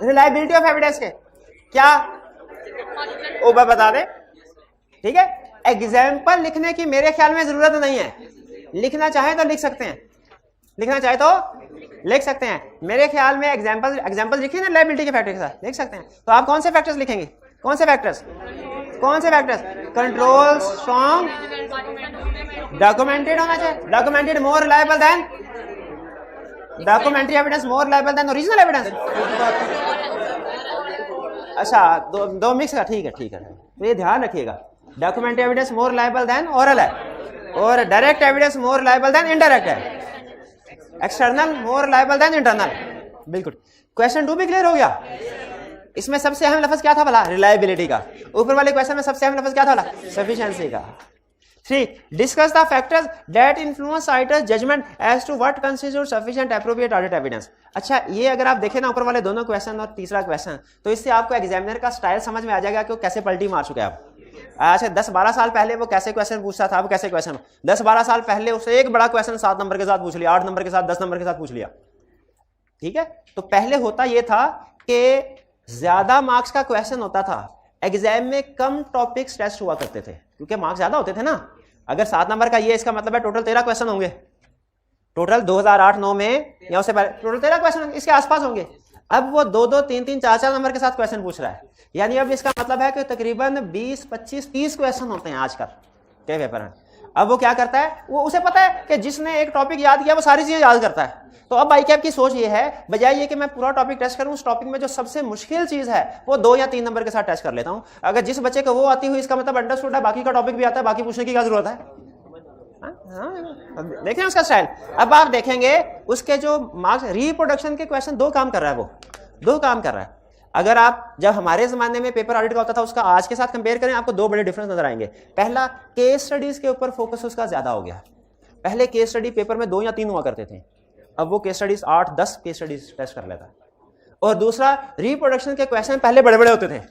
रिलायबिलिटी ऑफ एविडेंस के क्या ऊपर बता दे, ठीक है। एग्जाम्पल लिखने की मेरे ख्याल में जरूरत नहीं है, लिखना चाहे तो लिख सकते हैं, लिखना चाहे तो लिख सकते हैं। मेरे ख्याल में एग्जाम्पल लिखिए ना रिलायबिलिटी के फैक्टर के साथ, लिख सकते हैं। तो आप कौन से फैक्टर्स लिखेंगे? कौन से फैक्टर्स? कंट्रोल स्ट्रॉन्ग, डॉक्यूमेंटेड होना चाहिए, डॉक्यूमेंटेड मोर reliable then, documentary evidence more reliable then original evidence. अच्छा, दो मिक्स का, ठीक है। तो ये ध्यान रखिएगा, documentary evidence more reliable than oral है, और direct evidence more reliable than indirect है, external more reliable than internal. बिल्कुल। क्वेश्चन 2 भी क्लियर हो गया। इसमें सबसे अहम लफ्ज क्या था भला? रिलायबिलिटी का। ऊपर वाले क्वेश्चन में सबसे अहम लफ्ज क्या था भला? सफिशिएंसी का। 3. Discuss the factors that influence writer's judgment as to what constitutes sufficient appropriate audit evidence. अच्छा, ये अगर आप देखें ना ऊपर वाले दोनों क्वेश्चन और तीसरा क्वेश्चन, तो इससे आपको एग्जामिनर का स्टाइल समझ में आ जाएगा कि वो कैसे पलटी मार चुके हैं आप। आज से 10-12 साल पहले वो कैसे क्वेश्चन पूछता था, अब कैसे क्वेश्चन। 10-12 साल पहले उससे एक बड़ा क्वेश्चन 7 नंबर के साथ पूछ लिया, 8 नंबर के साथ, 10 नंबर के साथ पूछ लिया। ठीक है, तो पहले होता यह था कि ज्यादा मार्क्स का क्वेश्चन होता था, एग्जाम में कम टॉपिक्स टेस्ट हुआ करते थे क्योंकि मार्क्स ज्यादा होते थे ना। अगर 7 नंबर का ये, इसका मतलब है टोटल 13 क्वेश्चन होंगे, टोटल 2008-9 में या उससे पहले टोटल 13 क्वेश्चन इसके आसपास होंगे। अब वो 2-2, 3-3, 4-4 नंबर के साथ क्वेश्चन पूछ रहा है, यानी अब इसका मतलब है कि तकरीबन 20, 25, 30 क्वेश्चन होते हैं आजकल के पेपर में। अब वो क्या करता है, वो उसे पता है कि जिसने एक टॉपिक याद किया वो सारी चीजें याद करता है। तो अब ICAP की सोच ये है, बजाय ये कि मैं पूरा टॉपिक टेस्ट करूं, उस टॉपिक में जो सबसे मुश्किल चीज है वो 2 या 3 नंबर के साथ टेस्ट कर लेता हूं। अगर जिस बच्चे को वो आती हुई, इसका मतलब अंडरस्टूड है, बाकी का टॉपिक भी आता है, बाकी पूछने की क्या जरूरत है। देखें उसका स्टाइल। अब आप देखेंगे उसके जो मार्क्स, रिप्रोडक्शन के क्वेश्चन 2 काम कर रहा है, वो 2 काम कर रहा है। अगर आप जब हमारे जमाने में पेपर ऑडिट का होता था उसका आज के साथ कंपेयर करें, आपको 2 बड़े डिफरेंस नजर आएंगे। पहला, केस स्टडीज के ऊपर फोकस उसका ज्यादा हो गया। पहले केस स्टडी पेपर में 2 या 3 हुआ करते थे, अब वो case studies 8-10 case studies test कर लेता है। और दूसरा, रिप्रोडक्शन के क्वेश्चन पहले बड़े बड़े होते थे,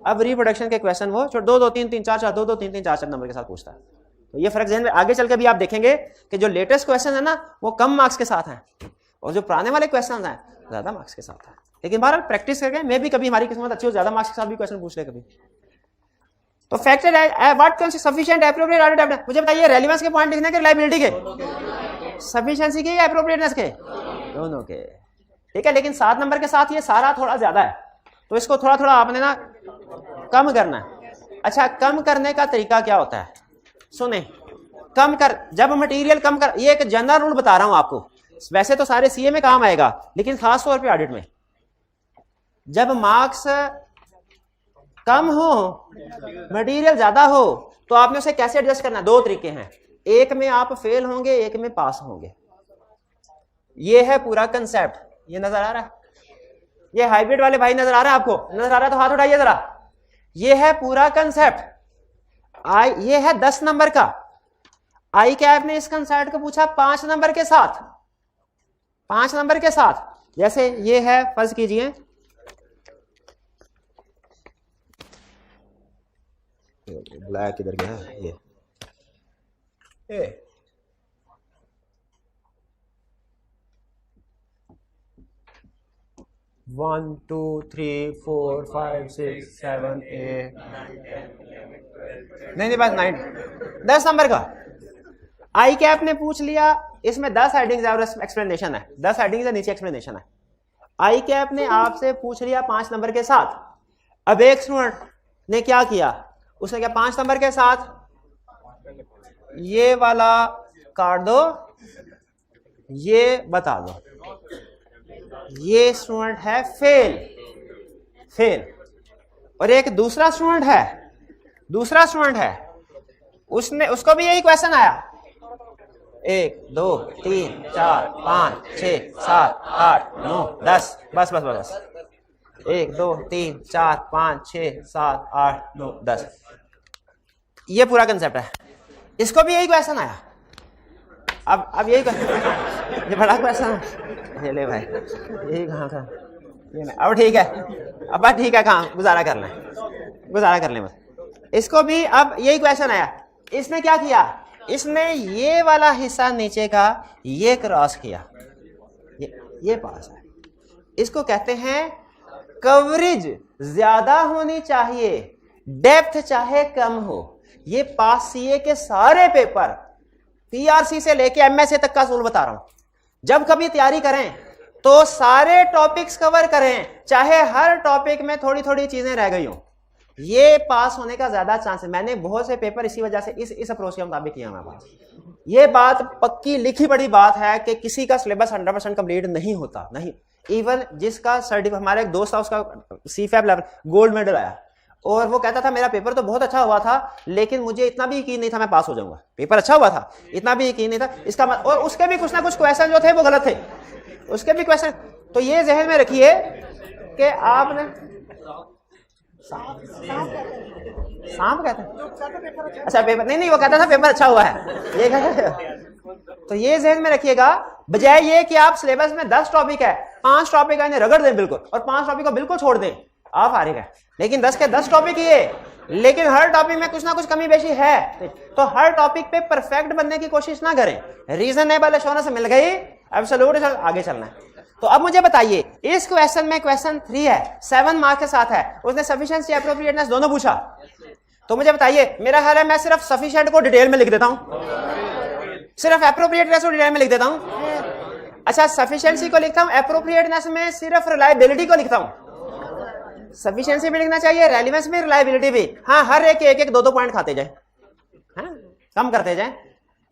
अब रिप्रोडक्शन के क्वेश्चन वो 2-2, 3-3, 4-4, 2-2, 3-3, 4-4 नंबर के साथ पूछता है। तो ये फर्क ज़हन में आगे चल के भी आप देखेंगे कि जो लेटेस्ट क्वेश्चन है ना वो कम मार्क्स के साथ हैं, और जो पुराने वाले क्वेश्चन हैं ज्यादा मार्क्स के साथ है। लेकिन बहरहाल प्रैक्टिस करके मैं भी कभी, हमारी किस्मत अच्छी हो, ज्यादा मार्क्स के साथ भी क्वेश्चन पूछ ले कभी। तो फैक्टर है what sufficient appropriate audit evidence. मुझे बताइए, रेलेवेंस के पॉइंट लिखने के, रिलायबिलिटी के, सफिशिएंसी के या एप्रोप्रिएटनेस के, दोनों के। ठीक है, लेकिन 7 नंबर के साथ ये सारा थोड़ा ज्यादा है, तो इसको थोड़ा थोड़ा आपने ना कम करना है। अच्छा, कम करने का तरीका क्या होता है, सुने। कम कर, जब मटेरियल कम कर, ये एक जनरल रूल बता रहा हूं आपको, वैसे तो सारे सीए में काम आएगा, लेकिन खास तौर पे ऑडिट में जब मार्क्स कम हो, मटेरियल ज्यादा हो, तो आपने उसे कैसे एडजस्ट करना है। 2 तरीके हैं, एक में आप फेल होंगे, एक में पास होंगे। ये है पूरा कंसेप्ट। ये नजर आ रहा है, ये हाइब्रिड वाले भाई नजर आ रहा है आपको, नजर आ रहा है तो हाथ उठाइए जरा। ये है पूरा कंसेप्ट। ये है 10 नंबर का। ICAP ने इस कंसेप्ट को पूछा 5 नंबर के साथ, 5 नंबर के साथ। जैसे ये है, फर्ज कीजिए ब्लैक इधर गया, ये 1 2 3 4 5 6 7 8 नहीं बस 9, 10 नंबर का ICAP ने पूछ लिया। इसमें 10 हेडिंग्स और एक्सप्लेनेशन है, 10 हेडिंग्स है, नीचे एक्सप्लेनेशन है। ICAP ने आपसे पूछ लिया 5 नंबर के साथ। अब एक स्टूडेंट ने क्या किया, उसने क्या 5 नंबर के साथ ये वाला काट दो, ये बता दो, ये स्टूडेंट है फेल, फेल। और एक दूसरा स्टूडेंट है, उसने, उसको भी यही क्वेश्चन आया, 1 2 3 4 5 6 7 8 9 10, बस 1 2 3 4 5 6 7 8 9 10, ये पूरा कंसेप्ट है। इसको भी यही क्वेश्चन आया। अब यही ये बड़ा क्वेश्चन है, ले भाई, यही कहाँ था ये नहीं। अब ठीक है, अब बात ठीक है, कहाँ गुजारा कर लें बस। इसको भी अब यही क्वेश्चन आया। इसने क्या किया, इसने ये वाला हिस्सा नीचे का ये क्रॉस किया, ये पास है। इसको कहते हैं कवरेज ज्यादा होनी चाहिए, डेप्थ चाहे कम हो। ये पास सीए के सारे पेपर, पीआरसी से लेके एमएसए तक का असूल बता रहा हूं। जब कभी तैयारी करें तो सारे टॉपिक्स कवर करें, चाहे हर टॉपिक में थोड़ी थोड़ी चीजें रह गई हो, ये पास होने का ज्यादा चांस है। मैंने बहुत से पेपर इसी वजह से इस अप्रोच के मुताबिक किया हमारे पास। ये बात पक्की लिखी बड़ी बात है कि किसी का सिलेबस 100% कंप्लीट नहीं होता, नहीं। इवन जिसका सर्टिफिकेट, हमारे एक दोस्त था, उसका CFAP लेवल गोल्ड मेडल आया, और वो कहता था मेरा पेपर तो बहुत अच्छा हुआ था, लेकिन मुझे इतना भी यकीन नहीं था मैं पास हो जाऊंगा। पेपर अच्छा हुआ था, इतना भी यकीन नहीं था इसका और उसके भी कुछ ना कुछ क्वेश्चन जो थे वो गलत थे, उसके भी क्वेश्चन। तो ये जहन में रखिए कि आपने सांप कहते हैं? अच्छा पेपर नहीं, वो कहता था पेपर अच्छा हुआ है, ये कहता है। तो ये ज़हन में रखिएगा, बजाय ये कि आप सिलेबस में 10 टॉपिक है, 5 टॉपिक है इन्हें रगड़ दें बिल्कुल, और 5 टॉपिक को बिल्कुल छोड़ दें, आप फारिग है। लेकिन 10 के 10 टॉपिक ही है, लेकिन हर टॉपिक में कुछ ना कुछ कमी बेशी है, तो हर टॉपिक पे परफेक्ट बनने की कोशिश ना करें। रीजनेबल एश्योरेंस मिल गई, एब्सोल्यूट आगे चलना है। तो अब मुझे बताइए, इस क्वेश्चन में क्वेश्चन 3 है, 7 मार्क्स के साथ है, उसने सफिशिएंसी एप्रोप्रिएटनेस दोनों पूछा। तो मुझे बताइए, मेरा ख्याल है मैं सिर्फ सफिशिएंट को डिटेल में लिख देता हूं, सिर्फ एप्रोप्रिएटनेस को डिटेल में लिख देता हूं। अच्छा, सफिशिएंसी को लिखता हूं, एप्रोप्रिएटनेस में सिर्फ रिलायबिलिटी को लिखता हूं। सफिशिएंसी भी लिखना चाहिए, रेलेवेंस भी, रिलायबिलिटी भी। हाँ, हर एक 2-2 पॉइंट खाते जाए, कम करते जाए,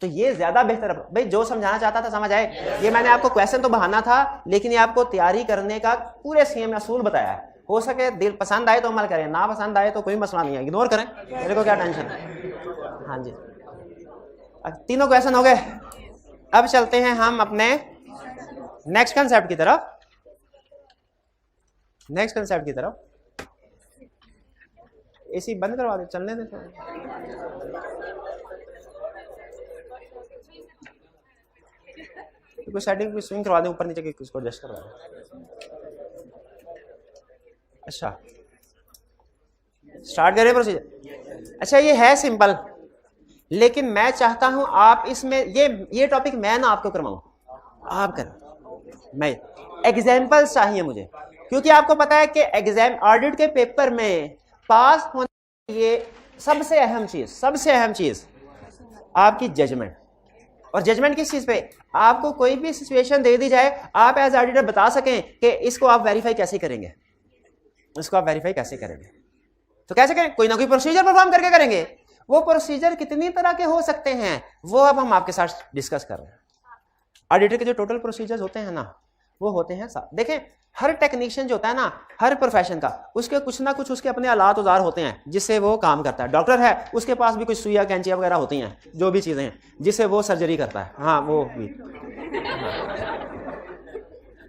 तो ये ज्यादा बेहतर। भाई जो समझाना चाहता था समझ आए। ये मैंने आपको क्वेश्चन तो बहाना था, लेकिन ये आपको तैयारी करने का पूरे सेम असूल बताया है। हो सके दिल पसंद आए तो अमल करें, ना पसंद आए तो कोई मसला नहीं है, इग्नोर करें, मेरे को क्या टेंशन है। हाँ जी, तीनों क्वेश्चन हो गए। अब चलते हैं हम अपने नेक्स्ट कंसेप्ट की तरफ। एसी बंद करवा दे, चलने दे। कोई सेटिंग स्विंग करवा दें ऊपर नीचे की, किसको एडजस्ट करवा दें। अच्छा, स्टार्ट करें प्रोसीजर। अच्छा, ये है सिंपल, लेकिन मैं चाहता हूं आप इसमें ये टॉपिक मैं ना आपको करवाऊं, आप करें। मैं एग्जाम्पल चाहिए मुझे, क्योंकि आपको पता है कि एग्जाम ऑडिट के पेपर में पास होने के लिए सबसे अहम चीज आपकी जजमेंट। और जजमेंट किस चीज पे? आपको कोई भी सिचुएशन दे दी जाए, आप एज ऑडिटर बता सकें कि इसको आप वेरीफाई कैसे करेंगे, तो कैसे करें? कोई ना कोई प्रोसीजर परफॉर्म करके करेंगे। वो प्रोसीजर कितनी तरह के हो सकते हैं, वो अब हम आपके साथ डिस्कस कर रहे हैं। ऑडिटर के जो टोटल प्रोसीजर्स होते हैं ना, वो होते हैं 7। देखें, हर टेक्नीशियन जो होता है ना, हर प्रोफेशन का, उसके कुछ ना कुछ उसके अपने आलात औजार होते हैं जिससे वो काम करता है। डॉक्टर है, उसके पास भी कुछ सुइयां कैंचियां वगैरह होती हैं, जो भी चीजें हैं जिससे वो सर्जरी करता है। हाँ, वो भी।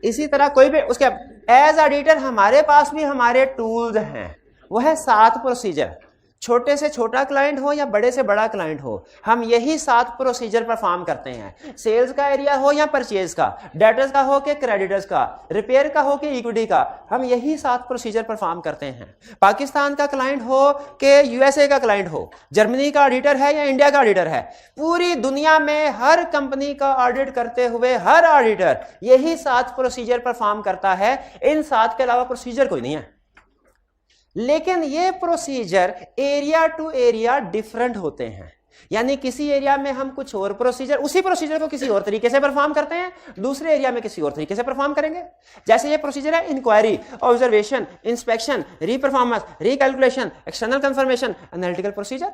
इसी तरह कोई भी उसके एज ऑडिटर हमारे पास भी हमारे टूल्स हैं, वो है 7 प्रोसीजर। छोटे से छोटा क्लाइंट हो या बड़े से बड़ा क्लाइंट हो, हम यही 7 प्रोसीजर परफॉर्म करते हैं। सेल्स का एरिया हो या परचेज का, डेटर्स का हो कि क्रेडिटर्स का, रिपेयर का हो कि इक्विटी का, हम यही 7 प्रोसीजर परफॉर्म करते हैं। पाकिस्तान का क्लाइंट हो कि यूएसए का क्लाइंट हो, जर्मनी का ऑडिटर है या इंडिया का ऑडिटर है, पूरी दुनिया में हर कंपनी का ऑडिट करते हुए हर ऑडिटर यही 7 प्रोसीजर परफॉर्म करता है। इन 7 के अलावा प्रोसीजर कोई नहीं है। लेकिन ये procedure area to area different होते हैं, यानी किसी एरिया में हम कुछ और प्रोसीजर, उसी प्रोसीजर को किसी और तरीके से परफॉर्म करते हैं, दूसरे एरिया में किसी और तरीके से परफॉर्म करेंगे। जैसे ये प्रोसीजर है inquiry, observation, inspection, reperformance, recalculation, external confirmation, analytical procedure.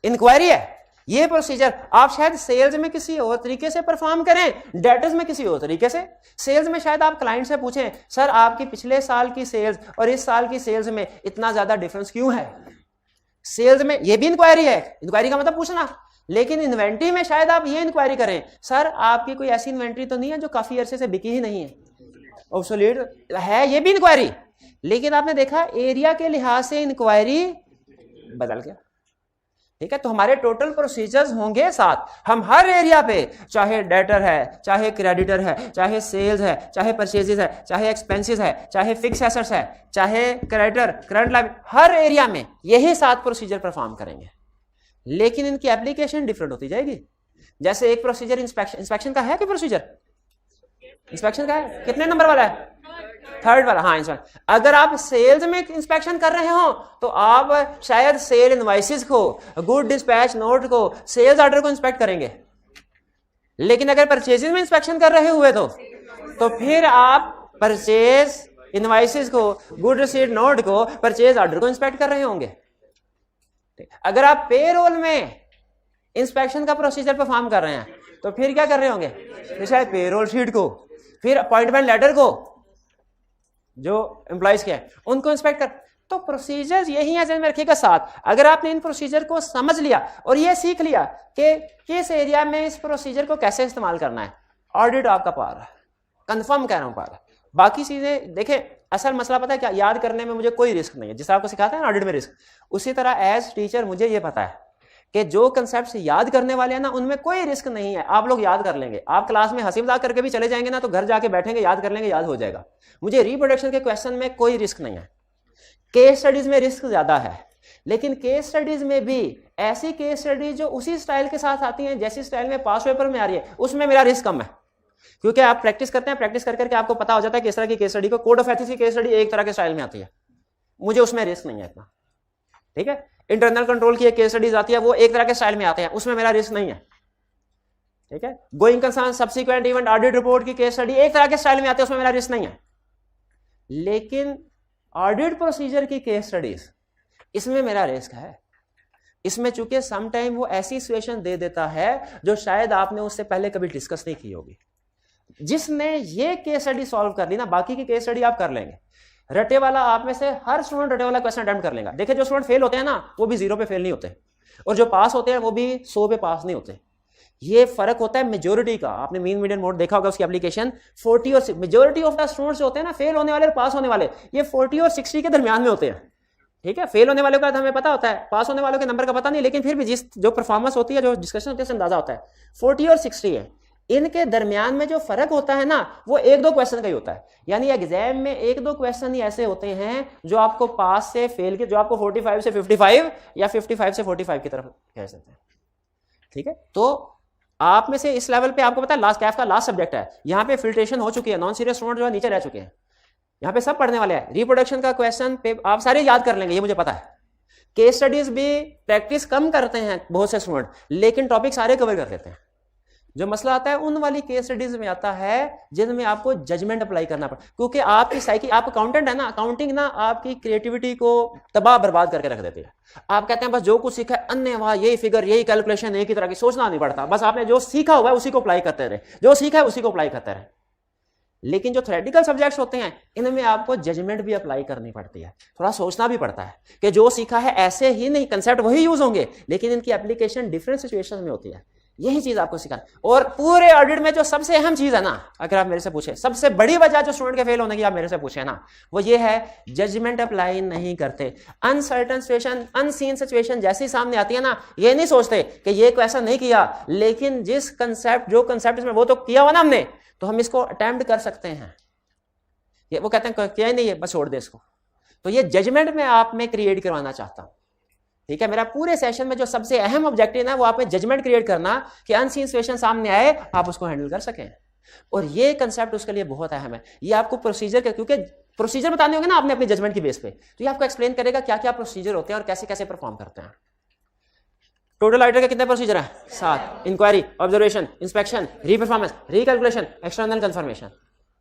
Inquiry है ये प्रोसीजर, आप शायद सेल्स में किसी और तरीके से परफॉर्म करें, डेटर्स में किसी और तरीके से। सेल्स में शायद आप क्लाइंट से पूछें, सर आपकी पिछले साल की सेल्स और इस साल की सेल्स में इतना ज्यादा डिफरेंस क्यों है। सेल्स में ये भी इंक्वायरी है, इंक्वायरी का मतलब पूछना। लेकिन इन्वेंट्री में शायद आप ये इंक्वायरी करें, सर आपकी कोई ऐसी इन्वेंट्री तो नहीं है जो काफी अरसे से बिकी ही नहीं है, ऑब्सोलीट है, ये भी इंक्वायरी। लेकिन आपने देखा एरिया के लिहाज से इंक्वायरी बदल गया। ठीक है, तो हमारे टोटल प्रोसीजर्स होंगे 7। हम हर एरिया पे, चाहे डेटर है, चाहे क्रेडिटर है, चाहे सेल्स है, चाहे परचेजेस है, चाहे एक्सपेंसेस है, चाहे फिक्स एसेट्स है, चाहे क्रेडिटर, करंट लायबिलिटी, हर एरिया में यही 7 प्रोसीजर परफॉर्म करेंगे। लेकिन इनकी एप्लीकेशन डिफरेंट होती जाएगी। जैसे एक प्रोसीजर इंस्पेक्शन का है कि प्रोसीजर इंस्पेक्शन का है, कितने नंबर वाला है? 3rd वाला। हाँ, इंस्पेक्शन। अगर आप सेल्स में इंस्पेक्शन कर रहे हो तो आप शायद सेल इनवॉइसेस को, गुड डिस्पैच नोट को, सेल्स ऑर्डर को इंस्पेक्ट करेंगे। लेकिन अगर परचेजेस में इंस्पेक्शन कर रहे हुए तो फिर आप परचेज इनवॉइसेस को, गुड रिसीट नोट को, परचेज ऑर्डर को इंस्पेक्ट कर रहे होंगे। अगर आप पेरोल में इंस्पेक्शन का प्रोसीजर परफॉर्म कर रहे हैं तो फिर क्या कर रहे होंगे? तो शायद पेरोल शीट को, फिर अपॉइंटमेंट लेटर को, जो एम्प्लॉइज के हैं उनको इंस्पेक्ट कर। तो प्रोसीजर्स यही है, ध्यान में रखिएगा 7। अगर आपने इन प्रोसीजर को समझ लिया और ये सीख लिया कि किस एरिया में इस प्रोसीजर को कैसे इस्तेमाल करना है, ऑडिट आपका पार है, कंफर्म कह रहा हूं पार है। बाकी चीजें देखें, असल मसला पता है क्या, याद करने में मुझे कोई रिस्क नहीं है, जिस आपको सिखाते हैं ना ऑडिट में रिस्क, उसी तरह एज टीचर मुझे ये पता है कि जो कंसेप्ट याद करने वाले हैं ना उनमें कोई रिस्क नहीं है, आप लोग याद कर लेंगे। आप क्लास में हंसी मजाक करके भी चले जाएंगे ना तो घर जाके बैठेंगे, याद कर लेंगे, याद हो जाएगा। मुझे रिप्रोडक्शन के क्वेश्चन में कोई रिस्क नहीं है। केस स्टडीज में रिस्क ज्यादा है, लेकिन केस स्टडीज में भी ऐसी केस स्टडीज जो उसी स्टाइल के साथ आती हैं जैसी स्टाइल में पास पेपर में आ रही है, उसमें मेरा रिस्क कम है, क्योंकि आप प्रैक्टिस करते हैं, प्रैक्टिस कर करके आपको पता हो जाता है किस तरह की केस स्टडी को। कोड ऑफ एथिक्स की केस स्टडी एक तरह के स्टाइल में आती है, मुझे उसमें रिस्क नहीं है इतना, ठीक है। इंटरनल कंट्रोल की एक केस स्टडीज आती है, वो एक तरह के स्टाइल में आते हैं, उसमें मेरा रिस्क नहीं है, ठीक है। Going concern subsequent event audit report की केस स्टडी एक तरह के स्टाइल में आती है, उसमें मेरा रिस्क नहीं है। लेकिन ऑडिट प्रोसीजर की केस स्टडीज, इसमें मेरा रिस्क है। इसमें चूंकि सम टाइम वो ऐसी सिचुएशन दे देता है जो शायद आपने उससे पहले कभी डिस्कस नहीं की होगी। जिसने ये केस स्टडी सॉल्व कर ली ना, बाकी की केस स्टडी आप कर लेंगे। रटे वाला आप में से हर स्टूडेंट रटे वाला क्वेश्चन अटेम्प्ट कर लेगा। देखिए, जो स्टूडेंट फेल होते हैं ना वो भी 0 पे फेल नहीं होते, और जो पास होते हैं वो भी 100 पे पास नहीं होते। ये फर्क होता है मेजोरिटी का। आपने मीन मीडियन मोड देखा होगा, उसकी एप्लीकेशन 40 और मेजोरिटी ऑफ द स्टूडेंट्स होते हैं ना, फेल होने वाले और पास होने वाले, ये 40 और 60 के दरमियान में होते हैं, ठीक है। फेल होने वालों का हमें पता होता है, पास होने वालों के नंबर का पता नहीं, लेकिन फिर भी जिस जो परफॉर्मेंस होती है, जो डिस्कशन होती है, उससे अंदाजा होता है 40 और 60 है। इनके दरमियान में जो फर्क होता है ना, वो 1-2 क्वेश्चन का ही होता है। यानी एग्जाम में 1-2 क्वेश्चन ही ऐसे होते हैं जो आपको पास से फेल के, जो आपको 45 से 55 या 55 से 45 की तरफ कह सकते हैं, ठीक है। तो आप में से इस लेवल पे आपको पता है लास्ट कैफ का लास्ट सब्जेक्ट है, यहाँ पे फिल्ट्रेशन हो चुकी है, नॉन सीरियस स्टूडेंट जो है नीचे रह चुके हैं, यहाँ पे सब पढ़ने वाले हैं। रिप्रोडक्शन का क्वेश्चन आप सारे याद कर लेंगे, ये मुझे पता है। केस स्टडीज भी प्रैक्टिस कम करते हैं बहुत से स्टूडेंट, लेकिन टॉपिक सारे कवर कर लेते हैं। जो मसला आता है उन वाली केस स्टडीज में आता है जिनमें आपको जजमेंट अप्लाई करना पड़ता है, क्योंकि आपकी साइकी, आप अकाउंटेंट है ना, अकाउंटिंग ना आपकी क्रिएटिविटी को तबाह बर्बाद करके रख देती है। आप कहते हैं बस जो कुछ सीखा है अन्य वहां यही फिगर, यही कैलकुलेशन, एक ही तरह की, सोचना नहीं पड़ता, बस आपने जो सीखा हुआ है उसी को अप्लाई करते रहे, जो सीखा है उसी को अप्लाई करते रहे। लेकिन जो थ्योरेटिकल सब्जेक्ट्स होते हैं इनमें आपको जजमेंट भी अप्लाई करनी पड़ती है, थोड़ा सोचना भी पड़ता है कि जो सीखा है ऐसे ही नहीं, कंसेप्ट वही यूज होंगे, लेकिन इनकी एप्लीकेशन डिफरेंट सिचुएशंस में होती है। यही चीज आपको सिखाना। और पूरे ऑडिट में जो सबसे अहम चीज है ना, अगर आप मेरे से पूछे सबसे बड़ी वजह जो स्टूडेंट के फेल होने की आप मेरे से पूछे ना, वो ये है जजमेंट अप्लाई नहीं करते। अनसर्टन सिचुएशन, अनसीन सिचुएशन जैसी सामने आती है ना, ये नहीं सोचते कि ये क्वेश्चन नहीं किया, लेकिन जिस कंसेप्ट, जो कंसेप्ट इसमें वो तो किया हुआ ना हमने, तो हम इसको अटेम्प्ट कर सकते हैं। ये वो कहते हैं क्या ही नहीं है, बस छोड़ दे इसको। तो ये जजमेंट में आप में क्रिएट करवाना चाहता हूं, ठीक है। मेरा पूरे सेशन में जो सबसे अहम ऑब्जेक्टिव है वो आप में जजमेंट क्रिएट करना, कि अनसीन सिचुएशन सामने आए आप उसको हैंडल कर सकें। और ये कंसेप्ट उसके लिए बहुत अहम है। ये आपको प्रोसीजर के, क्योंकि प्रोसीजर बताने होंगे ना आपने अपने जजमेंट की बेस पे, तो ये आपको एक्सप्लेन करेगा क्या क्या प्रोसीजर होते हैं और कैसे कैसे परफॉर्म करते हैं। टोटल ऑडिटर के कितने प्रोसीजर है? 7। Inquiry, observation, inspection, reperformance, recalculation, external confirmation,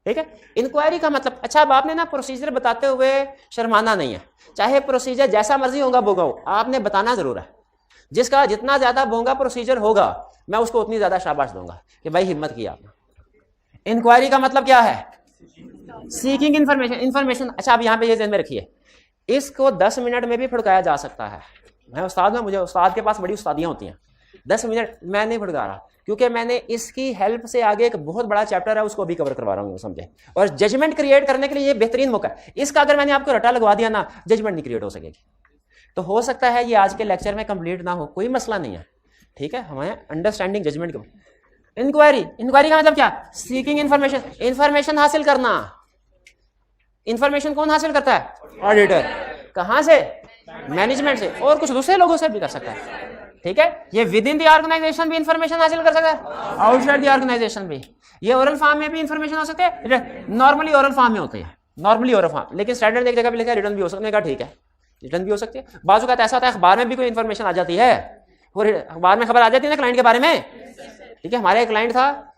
ठीक है। इंक्वायरी का मतलब, अच्छा अब आपने ना प्रोसीजर बताते हुए शर्माना नहीं है, चाहे प्रोसीजर जैसा मर्जी होगा बोगा हो, आपने बताना जरूर है। जिसका जितना ज्यादा बोंगा प्रोसीजर होगा मैं उसको उतनी ज्यादा शाबाश दूंगा कि भाई हिम्मत किया आपने। इंक्वायरी का मतलब क्या है? Seeking information, information. अच्छा अब यहाँ पे ये ध्यान में रखिए, इसको 10 मिनट में भी फुड़काया जा सकता है। मैं उस्ताद हूं, मुझे उस्ताद के पास बड़ी उस्तादियां होती हैं। 10 मिनट मैं नहीं फुड़का रहा, क्योंकि मैंने इसकी हेल्प से आगे एक बहुत बड़ा चैप्टर है उसको अभी कवर करवा रहा हूँ, समझे। और जजमेंट क्रिएट करने के लिए ये बेहतरीन मौका है। इसका अगर मैंने आपको रटा लगवा दिया ना, जजमेंट नहीं क्रिएट हो सकेगी। तो हो सकता है ये आज के लेक्चर में कंप्लीट ना हो, कोई मसला नहीं है, ठीक है। हमें अंडरस्टैंडिंग जजमेंट को। इंक्वायरी, इंक्वायरी का मतलब क्या? सीकिंग इंफॉर्मेशन, इंफॉर्मेशन हासिल करना। इंफॉर्मेशन कौन हासिल करता है? ऑडिटर। कहां से? मैनेजमेंट से, और कुछ दूसरे लोगों से भी कर सकता है, ठीक है। ये विद इन द ऑर्गेनाइजेशन भी इंफॉर्मेशन हासिल कर सकता है, आउटसाइड द ऑर्गेनाइजेशन भी। ये ओरल फॉर्म में भी इंफॉर्मेशन हो सकते हैं, नॉर्मली ओरल फॉर्म में होते हैं, नॉर्मली ओरल फॉर्म, लेकिन स्टैंडर्ड एक जगह पे लिखा है रिटर्न भी हो सकता है, का ठीक है, रिटर्न भी हो सकती है। बाजू का ऐसा होता है अखबार में भी कोई इंफॉर्मेशन आ जाती है, और अखबार में खबर आ जाती है ना क्लाइंट के बारे में, ठीक है। हमारे एक क्लाइंट था,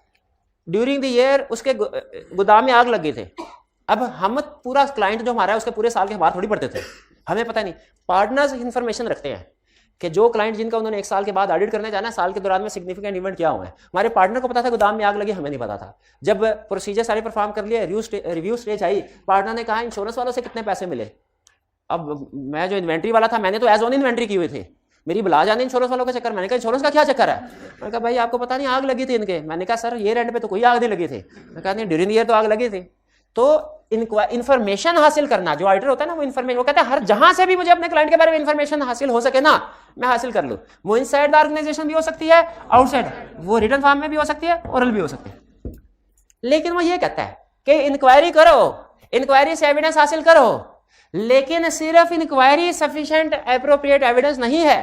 ड्यूरिंग द ईयर उसके गोदाम में आग लगी थी। अब हम पूरा क्लाइंट जो हमारा है उसके पूरे साल के अखबार थोड़ी पढ़ते थे, हमें पता नहीं। पार्टनर्स इंफॉर्मेशन रखते हैं कि जो क्लाइंट जिनका उन्होंने 1 साल के बाद ऑडिट करने जाना है, साल के दौरान में सिग्निफिकेंट इवेंट क्या हुआ है। हमारे पार्टनर को पता था गोदाम में आग लगी, हमें नहीं पता था। जब प्रोसीजर सारे परफॉर्म कर लिए, रिव्यू स्टेज आई, पार्टनर ने कहा इंश्योरेंस वालों से कितने पैसे मिले। अब मैं जो इन्वेंट्री वाला था, मैंने तो एज ऑन इन्वेंट्री की हुई थी, मेरी बुला जाने इंश्योरेंस वालों का चक्कर। मैंने कहा इंश्योरेंस का क्या चक्कर है? मैंने कहा भाई आपको पता नहीं आग लगी थी इनके। मैंने कहा सर ये रेंट पे तो कोई आग नहीं लगी थी। मैंने कहा नहीं ड्यूरिंग ईयर तो आग लगी थी। तो इंफॉर्मेशन हासिल करना, जो ऑडिटर होता है ना वो इंफॉर्मेशन, वो कहता है हर जहां से भी मुझे अपने क्लाइंट के बारे में इंफॉर्मेशन हासिल हो सके ना मैं हासिल कर लूं। वो इनसाइड द ऑर्गेनाइजेशन भी हो सकती है, आउटसाइड, वो रिटन फॉर्म में भी हो सकती है, ओरल भी हो सकती है। लेकिन वो ये कहता है कि इंक्वायरी करो, इंक्वायरी से एविडेंस हासिल करो, लेकिन सिर्फ इंक्वायरी सफिशिएंट एप्रोप्रिएट एविडेंस नहीं है।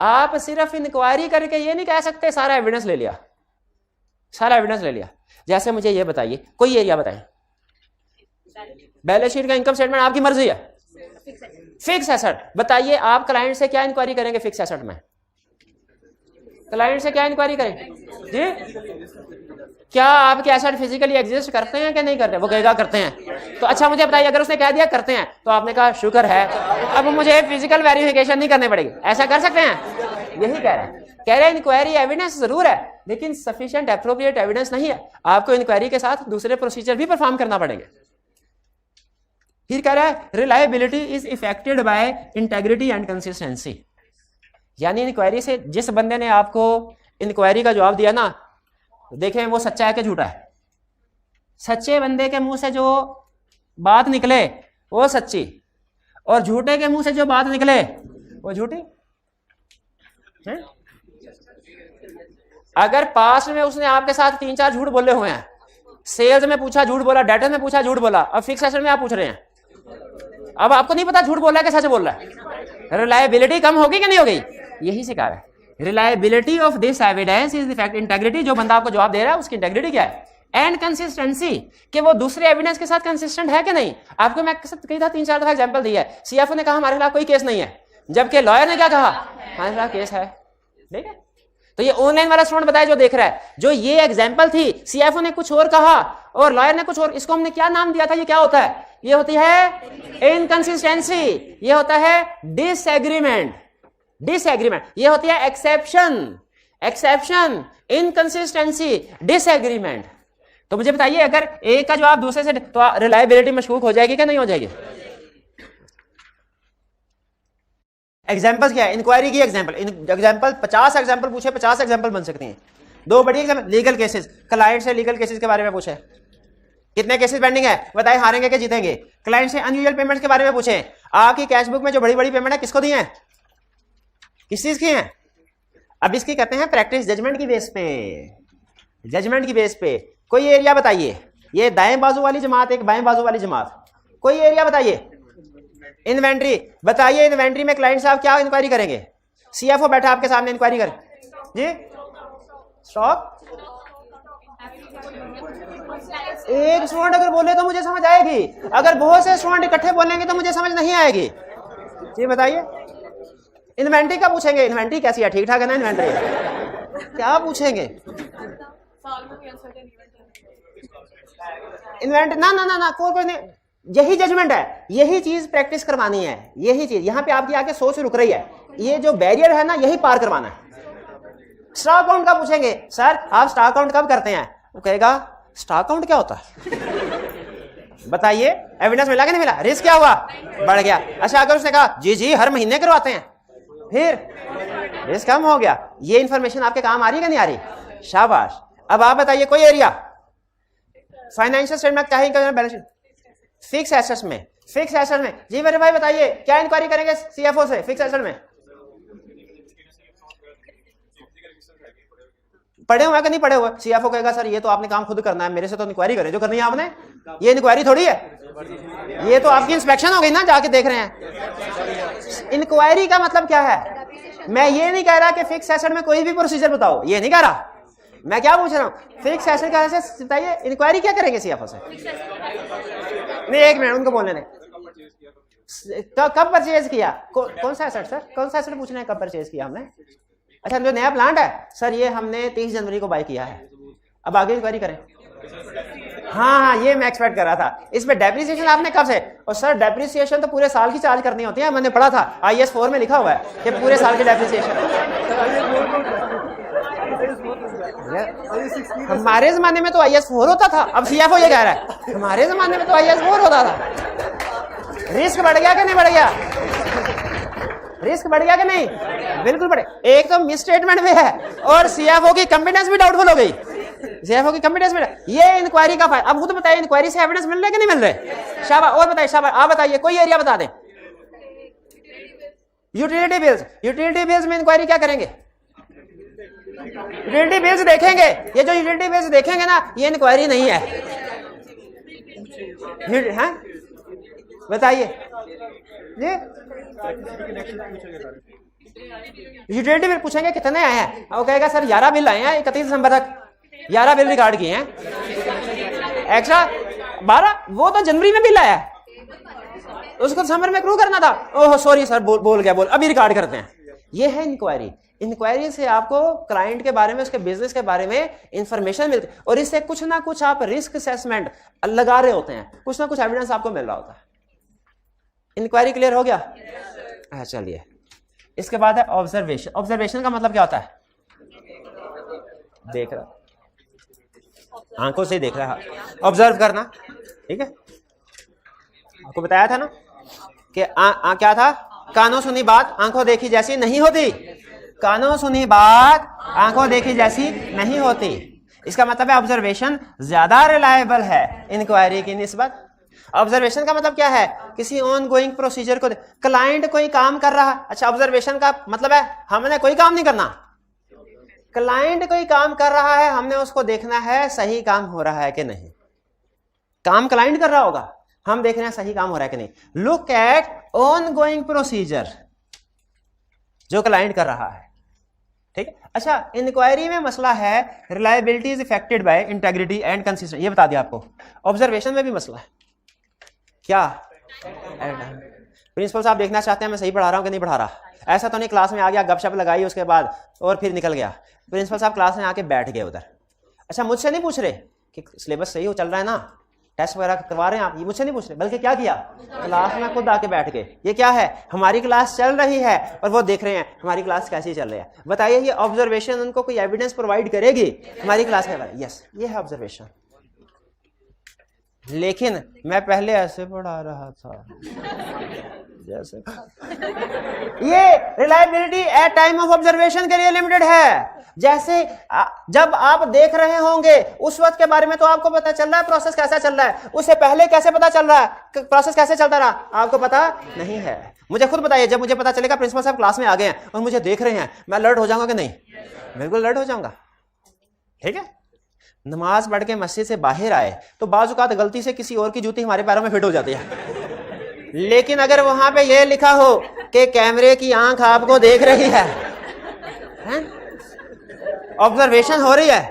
आप सिर्फ इंक्वायरी करके ये नहीं कह सकते सारा एविडेंस ले लिया, सारा एविडेंस ले लिया। जैसे मुझे ये बताइए, कोई एरिया बताएं, बैलेंस शीट का इनकम स्टेटमेंट आपकी मर्जी है, फिक्स एसेट बताइए, आप क्लाइंट से क्या इंक्वायरी करेंगे फिक्स एसेट में? क्लाइंट से क्या इंक्वायरी करेंगे जी? क्या आपके एसेट फिजिकली एग्जिस्ट करते हैं कि नहीं करते? वो कहेगा करते हैं। तो अच्छा मुझे बताइए, अगर उसने कह दिया करते हैं तो आपने कहा शुक्र है, अब मुझे फिजिकल वेरिफिकेशन नहीं करनी पड़ेगी, ऐसा कर सकते हैं? यही कह रहे हैं, कह रहे हैं इंक्वायरी एविडेंस जरूर है लेकिन सफिशिएंट एप्रोप्रिएट एविडेंस नहीं है, आपको इंक्वायरी के साथ दूसरे प्रोसीजर भी परफॉर्म करना पड़ेंगे। फिर कह रहा है reliability is affected by integrity and consistency, यानी इंक्वायरी से जिस बंदे ने आपको इंक्वायरी का जवाब दिया ना, देखें वो सच्चा है कि झूठा है। सच्चे बंदे के मुंह से जो बात निकले वो सच्ची, और झूठे के मुंह से जो बात निकले वो झूठी है? अगर पास्ट में उसने आपके साथ 3-4 झूठ बोले हुए हैं, सेल्स में पूछा झूठ बोला, डाटा में पूछा झूठ बोला, अब फिक्स एसेट में आप पूछ रहे हैं, अब आपको नहीं पता झूठ बोल रहा है कि सच बोल रहा है, रिलायबिलिटी कम होगी कि नहीं होगी? यही सिखा रहा है। Reliability of this evidence is the fact, integrity, जो बंदा आपको जवाब दे रहा है उसकी इंटेग्रिटी क्या है, एंड कंसिस्टेंसी, कि वो दूसरे एविडेंस के साथ कंसिस्टेंट है कि नहीं। आपको मैं कही था 3-4 दफा एग्जांपल दिया है, सीएफओ ने कहा हमारे खिलाफ कोई केस नहीं है, जबकि लॉयर ने क्या कहा, हमारे खिलाफ केस है। ठीक है, तो ये ऑनलाइन वाला स्टूडेंट बताया जो देख रहा है, जो ये एग्जांपल थी, सीएफओ ने कुछ और कहा और लॉयर ने कुछ और, इसको हमने क्या नाम दिया था, ये क्या होता है? ये होती है इनकंसिस्टेंसी, ये होता है डिसएग्रीमेंट, डिसएग्रीमेंट, ये होती है एक्सेप्शन, एक्सेप्शन, इनकंसिस्टेंसी, डिसएग्रीमेंट। तो मुझे बताइए, अगर एक का जवाब दूसरे से, तो रिलायबिलिटी मशकूक हो जाएगी क्या नहीं हो जाएगी? एग्जांपल्स क्या है? इंक्वायरी की एग्जांपल, एग्जांपल 50 एग्जांपल पूछे, 50 एग्जांपल बन सकती हैं। दो बड़ी एग्जांपल, लीगल केसेस, क्लाइंट से लीगल केसेस के बारे में पूछे, कितने केसेस पेंडिंग है बताए, हारेंगे कि जीतेंगे। क्लाइंट से अनयूजुअल पेमेंट्स के बारे में पूछे, आपकी कैश बुक में जो बड़ी बड़ी पेमेंट है किसको दी है, किस चीज की है? अब इसकी कहते हैं प्रैक्टिस जजमेंट की बेस पे, जजमेंट की बेस पे। कोई एरिया बताइए, ये दाएं बाजू वाली जमात, एक बाएं बाजू वाली जमात, कोई एरिया बताइए। इन्वेंट्री बताइए, इन्वेंट्री में क्लाइंट साहब क्या इंक्वायरी करेंगे? सीएफओ बैठा आपके सामने, इंक्वायरी करे जी, स्टॉक। एक स्टूडेंट अगर बोले तो मुझे समझ आएगी, अगर बहुत से स्टूडेंट इकट्ठे बोलेंगे तो मुझे समझ नहीं आएगी जी। बताइए इन्वेंट्री का पूछेंगे, इन्वेंट्री कैसी है, ठीक ठाक है ना इन्वेंट्री, क्या पूछेंगे? इन्वेंट्री ना ना ना ना, कोई नहीं, यही जजमेंट है, यही चीज प्रैक्टिस करवानी है, यही चीज यहाँ पे आपकी आके सोच रुक रही है, ये जो बैरियर है ना यही पार करवाना है। स्टॉक अकाउंट का पूछेंगे, सर आप स्टॉक अकाउंट कब करते हैं? वो कहेगा स्टॉक अकाउंट क्या होता है बताइए, एविडेंस मिला कि नहीं मिला, रिस्क क्या हुआ, बढ़ गया। अच्छा अगर उसने कहा जी जी हर महीने करवाते हैं, फिर रिस्क कम हो गया। ये इंफॉर्मेशन आपके काम आ रही है कि नहीं आ रही? शाबाश। अब आप बताइए कोई एरिया, फाइनेंशियल स्टेटमेंट क्या है, बैलेंस शीट, फिक्स एसेट्स में, फिक्स एसेट में जी मेरे भाई बताइए क्या इंक्वायरी करेंगे सीएफओ से फिक्स एसेट में? पढ़े हुए कि नहीं पढ़े हुए? सीएफओ कहेगा सर ये तो आपने काम खुद करना है, मेरे से तो इंक्वायरी करें, जो करनी है आपने, ये इंक्वायरी थोड़ी है, ये तो आपकी इंस्पेक्शन हो गई ना, जाके देख रहे हैं। इंक्वायरी का मतलब क्या है? मैं ये नहीं कह रहा कि फिक्स एसेट में कोई भी प्रोसीजर बताओ, ये नहीं कह रहा, मैं क्या पूछ रहा हूँ, फिक्स एसेट का ऐसे बताइए इंक्वायरी क्या करेंगे सीएफओ से? नहीं एक मिनट उनको बोलने दें, कब परचेज किया, कौन सा एसेट सर, कौन सा एसेट पूछना है, कब परचेज किया हमने? अच्छा जो नया प्लांट है सर ये हमने 30 जनवरी को बाय किया है, अब आगे इंक्वायरी करें। हाँ हाँ ये मैं एक्सपेक्ट कर रहा था। इसमें डेप्रिसिएशन आपने कब से? और सर डेप्रिसिएशन तो पूरे साल की चार्ज करनी होती है, मैंने पढ़ा था IAS 4 में लिखा हुआ है कि पूरे साल की डेप्रिसिएशन। हमारे जमाने में तो IAS 4 होता था, अब सीएफओ ये कह रहा है हमारे जमाने में तो IAS 4 होता था। रिस्क बढ़ गया कि नहीं बढ़ गया? रिस्क बढ़ गया कि नहीं? बिल्कुल बढ़े। एक तो मिस स्टेटमेंट में है और सीएफओ की कॉम्पिटेंस भी डाउटफुल हो गई। सीएफओ की कमिटेंस मिल रहा है, ये इंक्वायरी का फायदा। अब खुद बताइए इंक्वायरी से एविडेंस मिल रहे कि नहीं मिल रहे? शाबाश, और बताइए, शाबाश, आप बताइए कोई एरिया बता दें। यूटिलिटी बिल्स, यूटिलिटी बिल्स में इंक्वायरी क्या करेंगे? यूटिलिटी बिल्स देखेंगे। ये जो यूटिलिटी बिल्स देखेंगे ना, ये इंक्वायरी नहीं है। हाँ बताइए जी, यूटिलिटी बिल पूछेंगे कितने आए हैं, वो कहेगा सर 11 बिल आए हैं 31 दिसंबर तक, 11 बिल रिकॉर्ड किए हैं, एक्स्ट्रा 12 वो तो जनवरी में बिल आया है, उसको दिसंबर में अप्रूव करना था। ओह सॉरी सर, बोल गया, अभी रिकॉर्ड करते हैं। ये है इंक्वायरी। इंक्वायरी से आपको क्लाइंट के बारे में, उसके बिजनेस के बारे में इंफॉर्मेशन मिलती है, और इससे कुछ ना कुछ आप रिस्क असेसमेंट लगा रहे होते हैं, कुछ ना कुछ एविडेंस आपको मिल रहा होता है। इंक्वायरी क्लियर हो गया? चलिए, इसके बाद है ऑब्जर्वेशन। ऑब्जर्वेशन का मतलब क्या होता है? देख रहा, आंखों से देख रहा, ऑब्जर्व करना, ठीक है। आपको बताया था ना कि क्या था? कानों सुनी बात आंखों देखी जैसी नहीं होती। कानों सुनी बात आंखों देखी जैसी नहीं होती। इसका मतलब है ऑब्जर्वेशन ज्यादा रिलायबल है इंक्वायरी की निस्बत। ऑब्जर्वेशन का मतलब क्या है? किसी ऑन गोइंग प्रोसीजर को, क्लाइंट कोई काम कर रहा, अच्छा ऑब्जर्वेशन का मतलब है हमने कोई काम नहीं करना, क्लाइंट कोई काम कर रहा है, हमने उसको देखना है सही काम हो रहा है कि नहीं। काम क्लाइंट कर रहा होगा, हम देख रहे हैं सही काम हो रहा है कि नहीं। Look at on going procedure जो क्लाइंट कर रहा है, ठीक है। अच्छा, इंक्वायरी में मसला है reliability is affected by integrity and consistency, ये बता दिया आपको। ऑब्जर्वेशन में भी मसला है क्या? प्रिंसिपल साहब देखना चाहते हैं मैं सही पढ़ा रहा हूं कि नहीं पढ़ा रहा। ऐसा तो नहीं क्लास में आ गया, गपशप लगाई उसके बाद और फिर निकल गया। प्रिंसिपल साहब क्लास में आके बैठ गए उधर। अच्छा, मुझसे नहीं पूछ रहे कि सिलेबस सही हो चल रहा है ना, टेस्ट वगैरह करवा रहे हैं आप, ये मुझसे नहीं पूछ रहे, बल्कि क्या किया, क्लास में खुद आके बैठ गए। ये क्या है? हमारी क्लास चल रही है और वो देख रहे हैं हमारी क्लास कैसी चल रही है। बताइए, ये ऑब्जर्वेशन उनको कोई एविडेंस प्रोवाइड करेगी हमारी क्लास के बारे में? यस, ये है ऑब्जर्वेशन। लेकिन मैं पहले ऐसे पढ़ा रहा था जैसे। ये reliability at time of observation के लिए लिमिटेड है। जैसे जब आप देख रहे होंगे उस वक्त के बारे में तो आपको पता चल रहा है प्रोसेस कैसा चल रहा है, उससे पहले कैसे पता चल रहा है प्रोसेस कैसे चलता रहा, आपको पता नहीं है। मुझे खुद बताइए, जब मुझे पता चलेगा प्रिंसिपल साहब क्लास में आ गए हैं और मुझे देख रहे हैं, मैं अलर्ट हो जाऊंगा कि नहीं? बिल्कुल अलर्ट हो जाऊंगा, ठीक है। नमाज पढ़ के मस्जिद से बाहर आए तो बाज़ औक़ात गलती से किसी और की जूती हमारे पैरों में फिट हो जाती है, लेकिन अगर वहां पे ये लिखा हो कि कैमरे की आंख आपको देख रही है, ऑब्जर्वेशन हो रही है,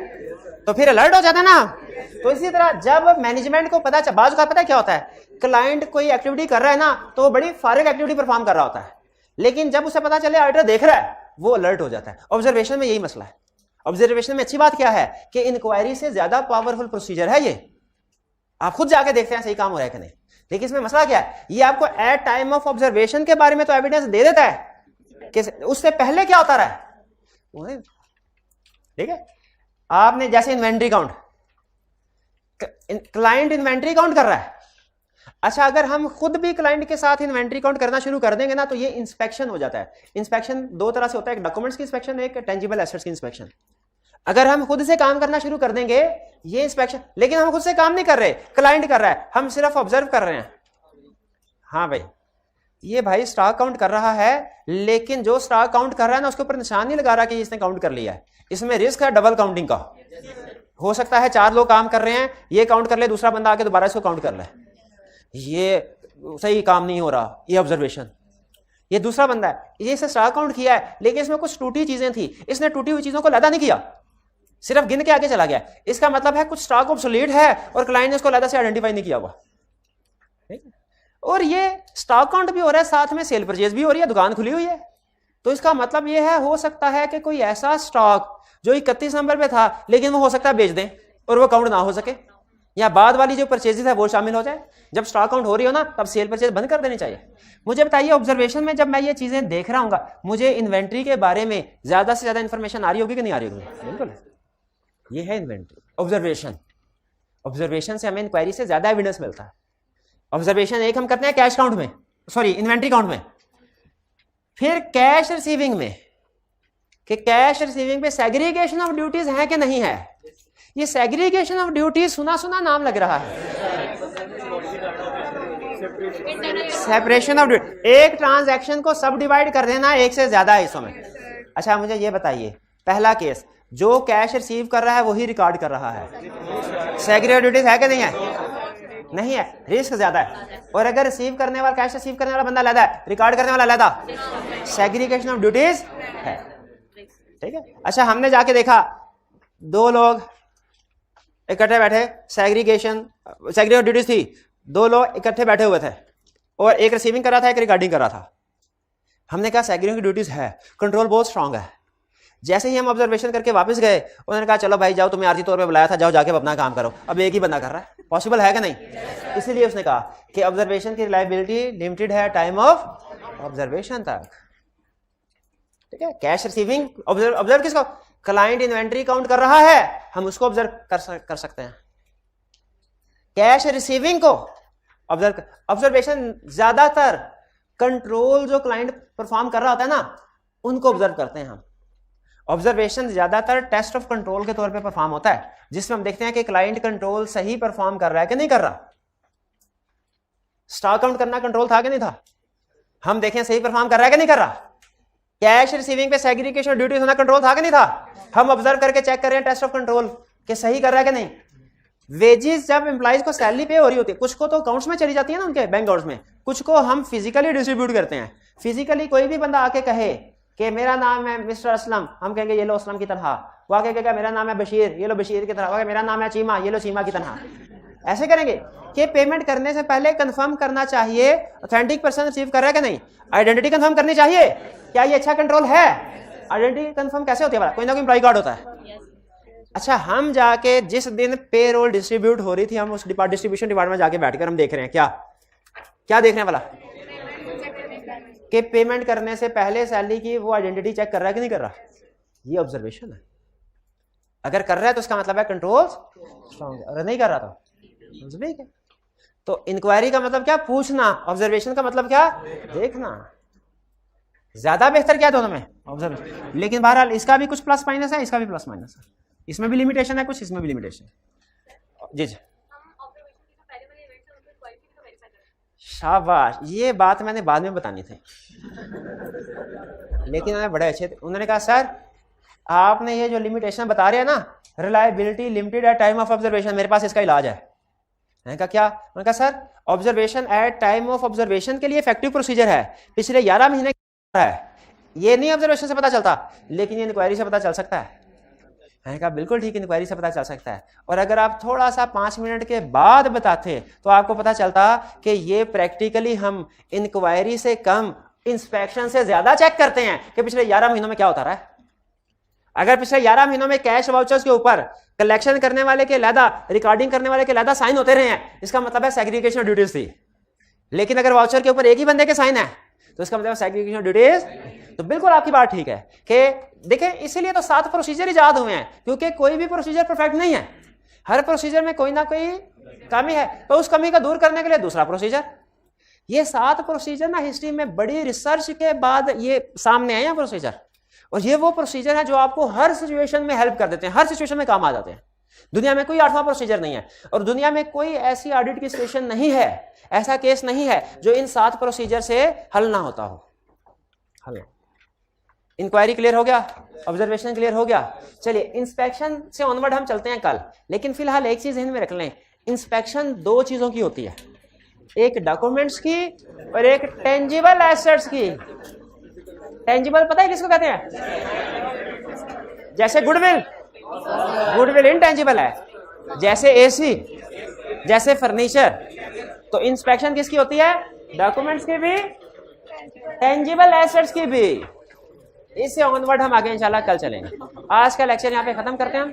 तो फिर अलर्ट हो जाता ना। तो इसी तरह जब मैनेजमेंट को पता, बाज़ औक़ात पता क्या होता है, क्लाइंट कोई एक्टिविटी कर रहा है ना तो वो बड़ी फारिग एक्टिविटी परफॉर्म कर रहा होता है, लेकिन जब उसे पता चले ऑडिटर देख रहा है वो अलर्ट हो जाता है। ऑब्जर्वेशन में यही मसला है। ऑब्जर्वेशन में अच्छी बात क्या है कि इंक्वायरी से ज्यादा पावरफुल प्रोसीजर है ये, आप खुद जाके देखते हैं सही काम हो रहा है कि नहीं। लेकिन इसमें मसला क्या है, ये आपको एट टाइम ऑफ ऑब्जर्वेशन के बारे में तो एविडेंस दे देता है कि उससे पहले क्या होता रहा है, ठीक है। आपने जैसे inventory count, client inventory count कर रहा है, अच्छा अगर हम खुद भी क्लाइंट के साथ इन्वेंट्री काउंट करना शुरू कर देंगे ना तो ये इंस्पेक्शन हो जाता है। इंस्पेक्शन दो तरह से होता है, एक डॉक्यूमेंट्स की इंस्पेक्शन, एक टेंजिबल एसेट्स की इंस्पेक्शन। अगर हम खुद से काम करना शुरू कर देंगे ये इंस्पेक्शन, लेकिन हम खुद से काम नहीं कर रहे, क्लाइंट कर रहा है, हम सिर्फ ऑब्जर्व कर रहे हैं। हाँ भाई, ये भाई स्टॉक काउंट कर रहा है, लेकिन जो स्टॉक काउंट कर रहा है ना उसके ऊपर निशान नहीं लगा रहा कि इसने काउंट कर लिया है। इसमें रिस्क है डबल काउंटिंग का। हो सकता है 4 लोग काम कर रहे हैं, ये काउंट कर ले, दूसरा बंदा आके दोबारा इसको काउंट कर ले, ये सही काम नहीं हो रहा, ये ऑब्जर्वेशन। ये दूसरा बंदा है, ये इसे स्टॉक काउंट किया है, लेकिन इसमें कुछ टूटी चीजें थी, इसने टूटी हुई चीजों को लदा नहीं किया, सिर्फ गिन के आगे चला गया। इसका मतलब है कुछ स्टॉक ऑब्सोलीट है और क्लाइंट ने उसको लदा से आइडेंटिफाई नहीं किया हुआ, ठीक है। और ये स्टॉक काउंट भी हो रहा है, साथ में सेल परचेज भी हो रही है, दुकान खुली हुई है। तो इसका मतलब ये है, हो सकता है कि कोई ऐसा स्टॉक जो 31 नंबर पे था लेकिन वो हो सकता है बेच दें और वो काउंट ना हो सके, या बाद वाली जो परचेजेस है वो शामिल हो जाए। जब स्टॉक काउंट हो रही हो ना तब सेल परचेज बंद कर देनी चाहिए। मुझे बताइए, ऑब्जर्वेशन में जब मैं ये चीजें देख रहा हूँ, मुझे इन्वेंट्री के बारे में ज्यादा से ज्यादा इंफॉर्मेशन आ रही होगी कि नहीं आ रही होगी? बिल्कुल, ये है इन्वेंट्री ऑब्जर्वेशन। ऑब्जर्वेशन से हमें इंक्वायरी से ज्यादा एविडेंस मिलता है। ऑब्जर्वेशन एक हम करते हैं कैश काउंट में, सॉरी इन्वेंट्री काउंट में, फिर कैश रिसीविंग में, कि कैश रिसीविंग पे सेग्रीगेशन ऑफ ड्यूटीज है कि नहीं है। ये सेग्रीगेशन ऑफ ड्यूटी सुना सुना नाम लग रहा है। सेपरेशन ऑफ ड्यूटी, एक ट्रांजैक्शन को सब डिवाइड कर देना एक से ज्यादा हिस्सों में। अच्छा मुझे ये बताइए, पहला केस जो कैश रिसीव कर रहा है वही रिकॉर्ड कर रहा है, सेग्रीगेटेड ड्यूटीज है कि नहीं है? नहीं है, रिस्क ज्यादा है। और अगर रिसीव करने वाला, कैश रिसीव करने वाला बंदा अलग है, रिकॉर्ड करने वाला अलग, सेग्रीगेशन ऑफ ड्यूटीज है। ठीक है। अच्छा हमने जाके देखा दो लोग इकट्ठे बैठे, सेग्रीगेटेड ड्यूटीज थी, दो लोग इकट्ठे बैठे हुए थे और एक रिसीविंग कर रहा था, एक रिकॉर्डिंग कर रहा था। हमने कहा सेग्रीगेटेड ड्यूटीज है, कंट्रोल बहुत स्ट्रांग है। जैसे ही हम ऑब्जर्वेशन करके वापस गए, उन्होंने कहा चलो भाई जाओ, तुम्हें आर्थिक तौर पे बुलाया था, जाओ जाके अपना काम करो। अब एक ही बंदा कर रहा है, पॉसिबल है कि नहीं? इसीलिए उसने कहा कि ऑब्जर्वेशन की रिलायबिलिटी लिमिटेड है टाइम ऑफ ऑब्जर्वेशन तक। ठीक है। कैश रिसीविंग ऑब्जर्व किसको? क्लाइंट इन्वेंट्री काउंट कर रहा है, हम उसको ऑब्जर्व कर सकते हैं। कैश रिसीविंग को ऑब्जर्वेशन ज्यादातर कंट्रोल जो क्लाइंट परफॉर्म कर रहा होता है ना, उनको ऑब्जर्व करते हैं हम। ऑब्जर्वेशन ज्यादातर टेस्ट ऑफ कंट्रोल के तौर पे परफॉर्म होता है, जिसमें हम देखते हैं कि क्लाइंट कंट्रोल सही परफॉर्म कर रहा है कि नहीं कर रहा। स्टॉक काउंट करना कंट्रोल था कि नहीं था? हम देखें सही परफॉर्म कर रहा है कि नहीं कर रहा। कैश रिसीविंग पे सेग्रीगेशन ड्यूटीज होना कंट्रोल था कि नहीं था? हम ऑब्जर्व करके चेक कर रहे हैं टेस्ट ऑफ कंट्रोल कि सही कर रहा है कि नहीं। वेजेस जब एम्प्लॉइज को सैलरी पे हो रही होती है, कुछ को तो अकाउंट्स में चली जाती है ना, उनके बैंक अकाउंट्स में, कुछ को हम फिजिकली डिस्ट्रीब्यूट करते हैं। फिजिकली कोई भी बंदा आके कहे कि मेरा नाम है मिस्टर असलम, हम कहेंगे ये लो असलम की तनख्वाह। वो आके कहेगा मेरा नाम है बशीर, ये लो बशीर की तनख्वाह। मेरा नाम है चीमा, ये लो चीमा की तनख्वाह। ऐसे करेंगे कि पेमेंट करने से पहले कंफर्म करना चाहिए ऑथेंटिक पर्सन रिसीव कर रहा है कि नहीं, आइडेंटिटी कंफर्म करनी चाहिए। क्या ये अच्छा कंट्रोल है? आइडेंटिटी कंफर्म कैसे होती है? कोई ना कोई एम्प्लॉय कार्ड होता है। अच्छा हम जाके जिस दिन पे रोल डिस्ट्रीब्यूट हो रही थी, हम उस डिस्ट्रीब्यूशन डिपार्टमेंट में जाके बैठकर हम देख रहे हैं क्या देख रहे हैं भला, कि पेमेंट करने से पहले सैलरी की वो आइडेंटिटी चेक कर रहा है कि नहीं कर रहा। ये ऑब्जर्वेशन है। अगर कर रहा है तो उसका मतलब है कंट्रोल स्ट्रांग, अगर नहीं कर रहा तो तो इंक्वायरी का मतलब क्या? पूछना। ऑब्जर्वेशन का मतलब क्या? देखना। ज्यादा बेहतर क्या दोनों में? ऑब्जर्वेशन। लेकिन बहरहाल इसका भी कुछ प्लस माइनस है, इसका भी प्लस माइनस है, इसमें भी लिमिटेशन है कुछ, इसमें भी लिमिटेशन है। जी शाबाश, ये बात मैंने बाद में बतानी थी, लेकिन उन्होंने बड़े अच्छे थे। उन्होंने कहा सर आपने ये जो लिमिटेशन बता रहे हैं ना, reliability limited at time of observation, मेरे पास इसका इलाज है। मैंने कहा क्या? उन्होंने कहा sir observation at time of observation के लिए इफेक्टिव प्रोसीजर है, पिछले 11 महीने है। ये नहीं ऑब्जर्वेशन से पता चलता, लेकिन ये इंक्वायरी से पता चल सकता है। मैंने कहा बिल्कुल ठीक, इंक्वायरी से पता चल सकता है। और अगर आप थोड़ा सा 5 मिनट के बाद बताते तो आपको पता चलता कि ये प्रैक्टिकली हम इंक्वायरी से कम इंस्पेक्शन से ज्यादा चेक करते हैं कि पिछले 11 महीनों में क्या होता रहा है। अगर पिछले 11 महीनों में कैश वाउचर्स के ऊपर कलेक्शन करने वाले के अलहदा, रिकॉर्डिंग करने वाले के अलहदा साइन होते रहे हैं, इसका मतलब है सेग्रीगेशन ड्यूटीज थी। लेकिन अगर वाउचर के ऊपर एक ही बंदे के साइन है तो इसका मतलब सेग्रीगेशन ड्यूटीज। तो बिल्कुल आपकी बात ठीक है कि देखें, इसीलिए तो 7 प्रोसीजर इजाद हुए हैं, क्योंकि कोई भी प्रोसीजर परफेक्ट नहीं है, हर प्रोसीजर में कोई ना कोई कमी है, तो उस कमी को दूर करने के लिए दूसरा प्रोसीजर। ये 7 प्रोसीजर ना हिस्ट्री में बड़ी रिसर्च के बाद ये सामने आए हैं प्रोसीजर, और ये वो प्रोसीजर है जो आपको हर सिचुएशन में हेल्प कर देते हैं, हर सिचुएशन में काम आ जाते हैं। दुनिया में कोई 8वां प्रोसीजर नहीं है, और दुनिया में कोई ऐसी ऑडिट की सिचुएशन नहीं है, ऐसा केस नहीं है जो इन 7 प्रोसीजर से हल ना होता हो। हल इंक्वायरी क्लियर हो गया, ऑब्जर्वेशन क्लियर हो गया। चलिए इंस्पेक्शन से ऑनवर्ड हम चलते हैं कल, लेकिन फिलहाल एक चीज ध्यान में रख लें, इंस्पेक्शन 2 चीजों की होती है, एक डॉक्यूमेंट्स की और एक टेंजिबल एसेट्स की। टेंजिबल पता है किसको कहते हैं? जैसे गुडविल, गुडविल इनटेंजिबल है, जैसे एसी, जैसे फर्नीचर। तो इंस्पेक्शन किसकी होती है? डॉक्यूमेंट्स की भी, टेंजिबल एसेट्स की भी। इससे ऑनवर्ड हम आगे इंशाल्लाह कल चलेंगे। आज का लेक्चर यहाँ पे खत्म करते हैं हम।